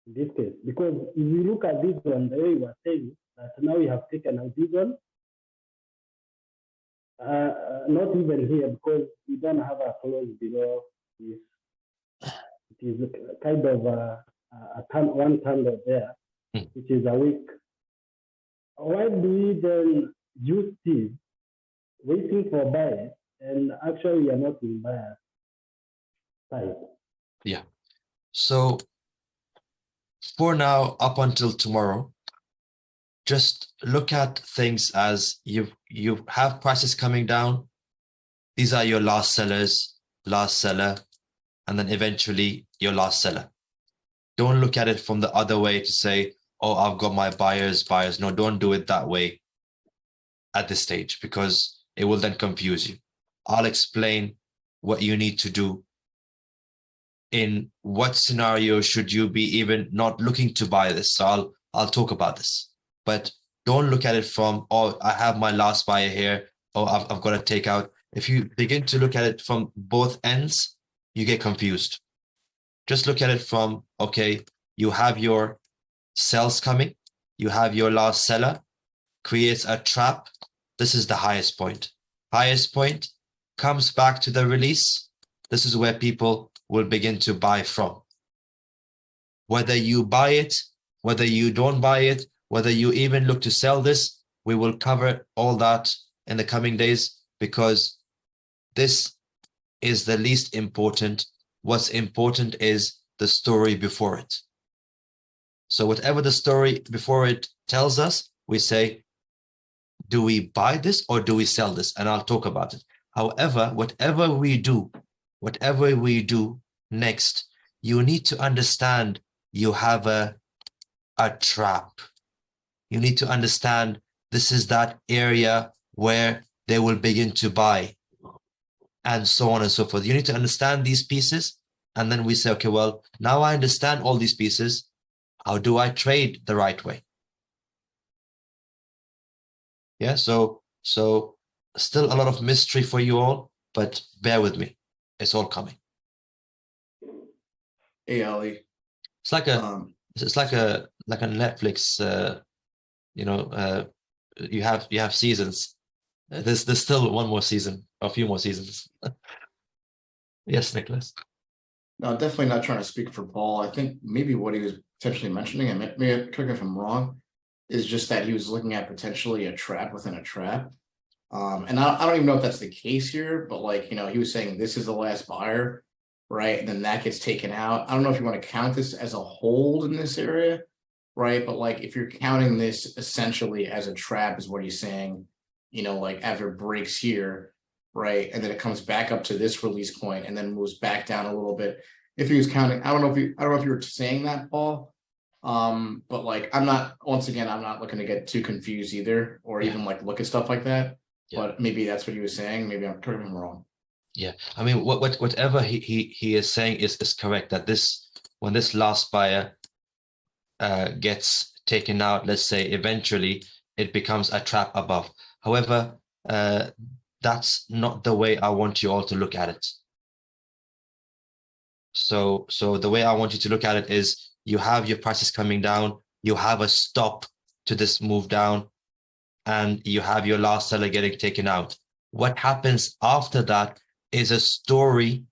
in this case. Because if you look at this one, the way you were saying that now we have taken out this one, not even here, because we don't have a close below this. It is kind of one candle there, which is a week. Why do we then use this waiting for buyers, and actually we are not in buyer side? Yeah. So for now, up until tomorrow, just look at things as you have prices coming down. These are your last sellers, last seller, and then eventually your last seller. Don't look at it from the other way to say, oh, I've got my buyers. No, don't do it that way at this stage, because it will then confuse you. I'll explain what you need to do in what scenario should you be even not looking to buy this. So I'll talk about this, but don't look at it from, oh, I have my last buyer here, oh, I've got to take out. If you begin to look at it from both ends, you get confused. Just look at it from, okay, you have your sells coming, you have your last seller, creates a trap. This is the highest point. Highest point comes back to the release. This is where people will begin to buy from. Whether you buy it, whether you don't buy it, whether you even look to sell this, we will cover all that in the coming days, because this is the least important. What's important is the story before it. So whatever the story before it tells us, we say, do we buy this or do we sell this? And I'll talk about it. However, whatever we do next, you need to understand you have a trap. You need to understand this is that area where they will begin to buy, and so on and so forth. You need to understand these pieces, and then we say, okay, well, now I understand all these pieces. How do I trade the right way? Yeah, so still a lot of mystery for you all, but bear with me. It's all coming. Hey, Ali. It's like a Netflix. You have seasons. There's still one more season, a few more seasons. Yes, Nicholas. No, definitely not trying to speak for Paul. I think maybe what he was potentially mentioning, and maybe correct me if I'm wrong, is just that he was looking at potentially a trap within a trap. And I don't even know if that's the case here, but like, he was saying this is the last buyer, right? And then that gets taken out. I don't know if you want to count this as a hold in this area, right? But like, if you're counting this essentially as a trap is what he's saying, like after it breaks here, right? And then it comes back up to this release point and then moves back down a little bit. If he was counting, I don't know if you were saying that, Paul. But like, I'm not looking to get too confused either, or even like look at stuff like that. Yeah. But maybe that's what he was saying. Maybe I'm totally wrong. Yeah, I mean, whatever he is saying is correct. That when this last buyer gets taken out, let's say eventually it becomes a trap above. However, that's not the way I want you all to look at it. So the way I want you to look at it is, you have your prices coming down, you have a stop to this move down, and you have your last seller getting taken out. What happens after that is a story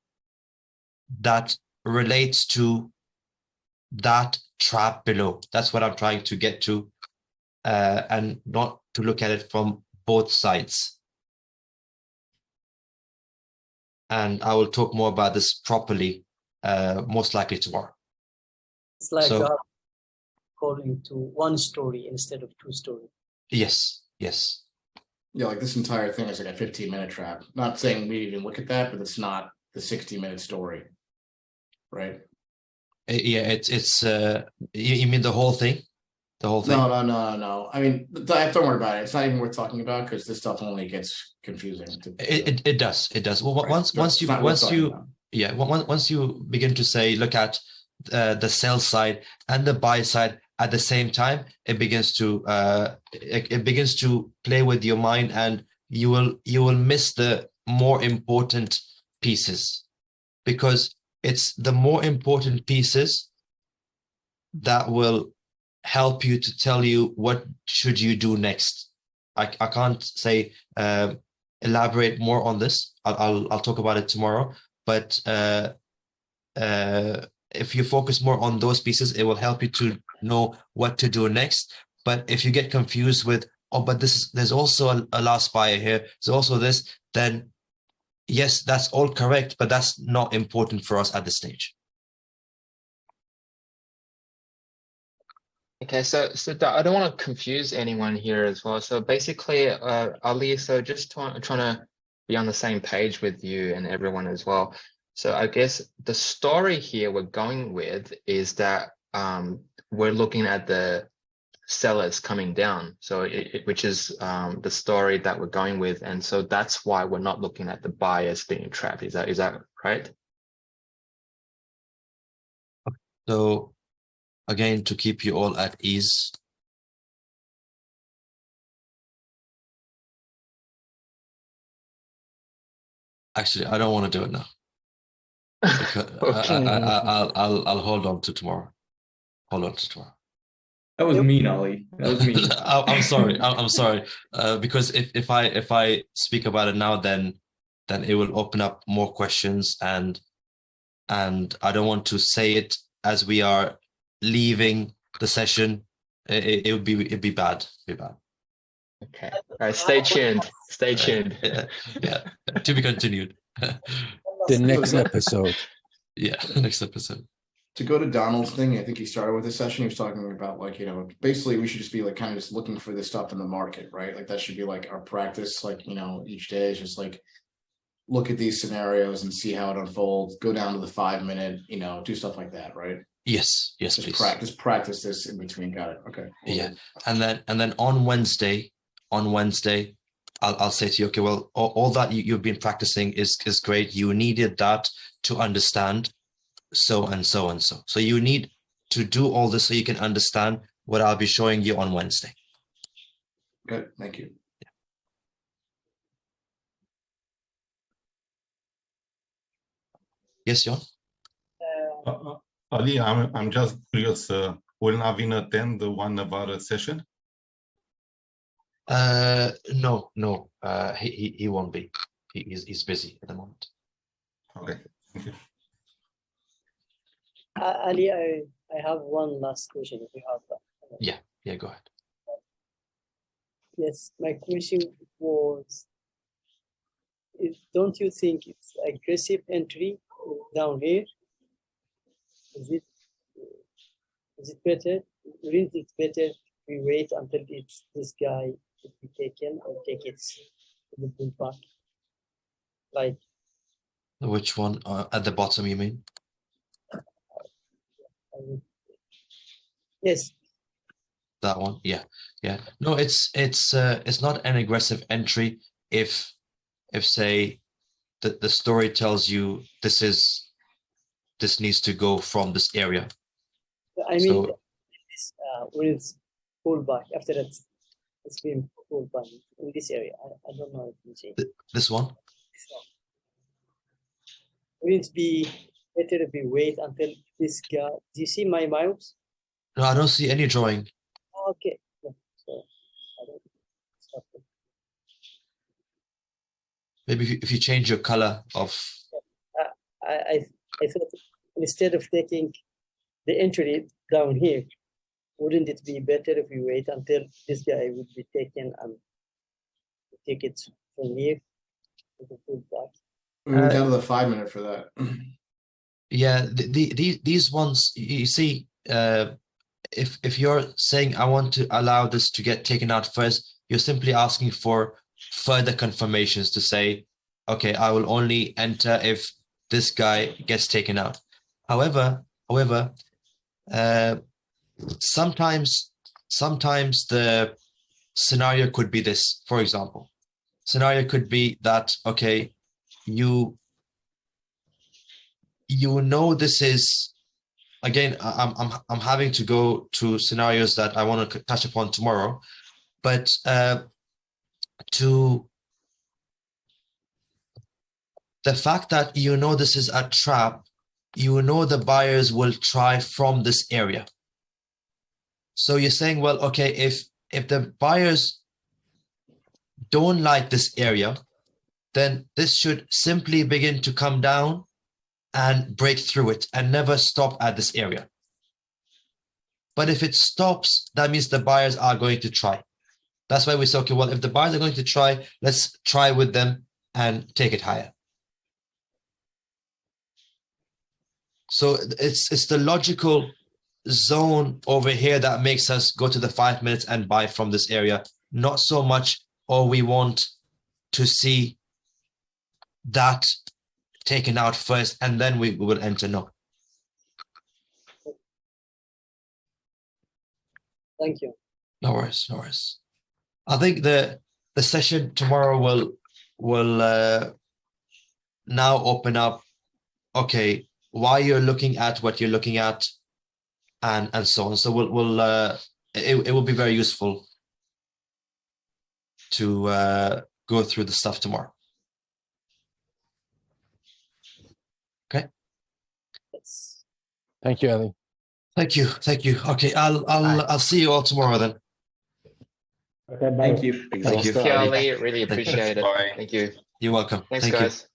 that relates to that trap below. That's what I'm trying to get to, and not to look at it from both sides. And I will talk more about this properly, most likely tomorrow. It's like according to one story instead of two stories. Yes. Yeah, like this entire thing is like a 15-minute trap. Not saying we even look at that, but it's not the 60-minute story, right? Yeah, it's you mean the whole thing? The whole thing? No. I mean, don't worry about it. It's not even worth talking about, because this stuff only gets confusing. It does. Well, right. once you begin to say, look at the sell side and the buy side at the same time, it begins to play with your mind, and you will miss the more important pieces, because it's the more important pieces that will help you to tell you what should you do next. I can't say elaborate more on this. I'll talk about it tomorrow, but if you focus more on those pieces, it will help you to know what to do next. But if you get confused with, but there's also a last buyer here, there's also this, then yes, that's all correct, but that's not important for us at this stage. Okay, so I don't want to confuse anyone here as well. So basically, Ali, so just trying to be on the same page with you and everyone as well. So I guess the story here we're going with is that we're looking at the sellers coming down. So which is the story that we're going with, and so that's why we're not looking at the buyers being trapped. Is that right? So again, to keep you all at ease. Actually, I don't want to do it now. Because Okay. I'll hold on to tomorrow. Hold on to tomorrow. That was mean, Ali. That was mean. I'm sorry. I'm sorry. Because if I speak about it now, then it will open up more questions, and I don't want to say it as we are leaving the session. It'd be bad. Be bad. Okay. All right. Stay tuned. Stay tuned. Yeah. To be continued. The next episode. Yeah. Next episode. To go to Donald's thing, I think he started with this session. He was talking about like, you know, basically we should just be like kind of just looking for this stuff in the market, right? Like that should be like our practice, like, you know, each day is just like look at these scenarios and see how it unfolds, go down to the 5-minute, you know, do stuff like that, right? Yes, Just please. practice this in between. Got it. Okay. Yeah. And then on Wednesday, I'll say to you, okay, well, all that you've been practicing is great. You needed that to understand so and so and so. So you need to do all this so you can understand what I'll be showing you on Wednesday. Good. Thank you. Yes, John? Ali, I'm just curious, will Navin attend the 1 Nevada session? No. He won't be. He's busy at the moment. Okay, thank you. Ali, I have one last question. If you have that. Yeah, go ahead. Yes, my question was, don't you think it's aggressive entry down here? Is it better? Wouldn't it better we wait until this guy will be taken or take it to the bullback? Like Which one? At the bottom, you mean? Yes. That one, yeah. No, it's not an aggressive entry if say the story tells you this needs to go from this area. I mean, when it's pulled back after it's been pulled back in this area. I don't know if you see this one. Will it be better if we wait until this guy? Do you see my mouse? No, I don't see any drawing. Okay. So I don't stop it. Maybe if you change your color of. I thought instead of taking the entry down here, wouldn't it be better if we wait until this guy would be taken and take it from here to the full back? We went down to the 5-minute for that. Yeah, these ones, you see, if you're saying I want to allow this to get taken out first, you're simply asking for further confirmations to say, okay, I will only enter if this guy gets taken out. However, sometimes the scenario could be this. For example, scenario could be that, okay, you know this is, again, I'm having to go to scenarios that I want to touch upon tomorrow, but to the fact that you know this is a trap, you know the buyers will try from this area. So you're saying, well, okay, if the buyers don't like this area, then this should simply begin to come down and break through it and never stop at this area. But if it stops, that means the buyers are going to try. That's why we say, okay, well, if the buyers are going to try, let's try with them and take it higher. So it's the logical zone over here that makes us go to the 5 minutes and buy from this area. Not so much, or we want to see that taken out first and then we will enter. No. Thank you. No worries. I think the session tomorrow will now open up, okay, why you're looking at what you're looking at, and so on. So it will be very useful to go through the stuff tomorrow. Okay. Yes. Thank you, Ali. Thank you. Okay, I'll see you all tomorrow then. Okay, bye. Thank you. Thank you. Thank you, Ali. Really appreciate it. Bye. Thank you. You're welcome. Thanks, Thank you. guys.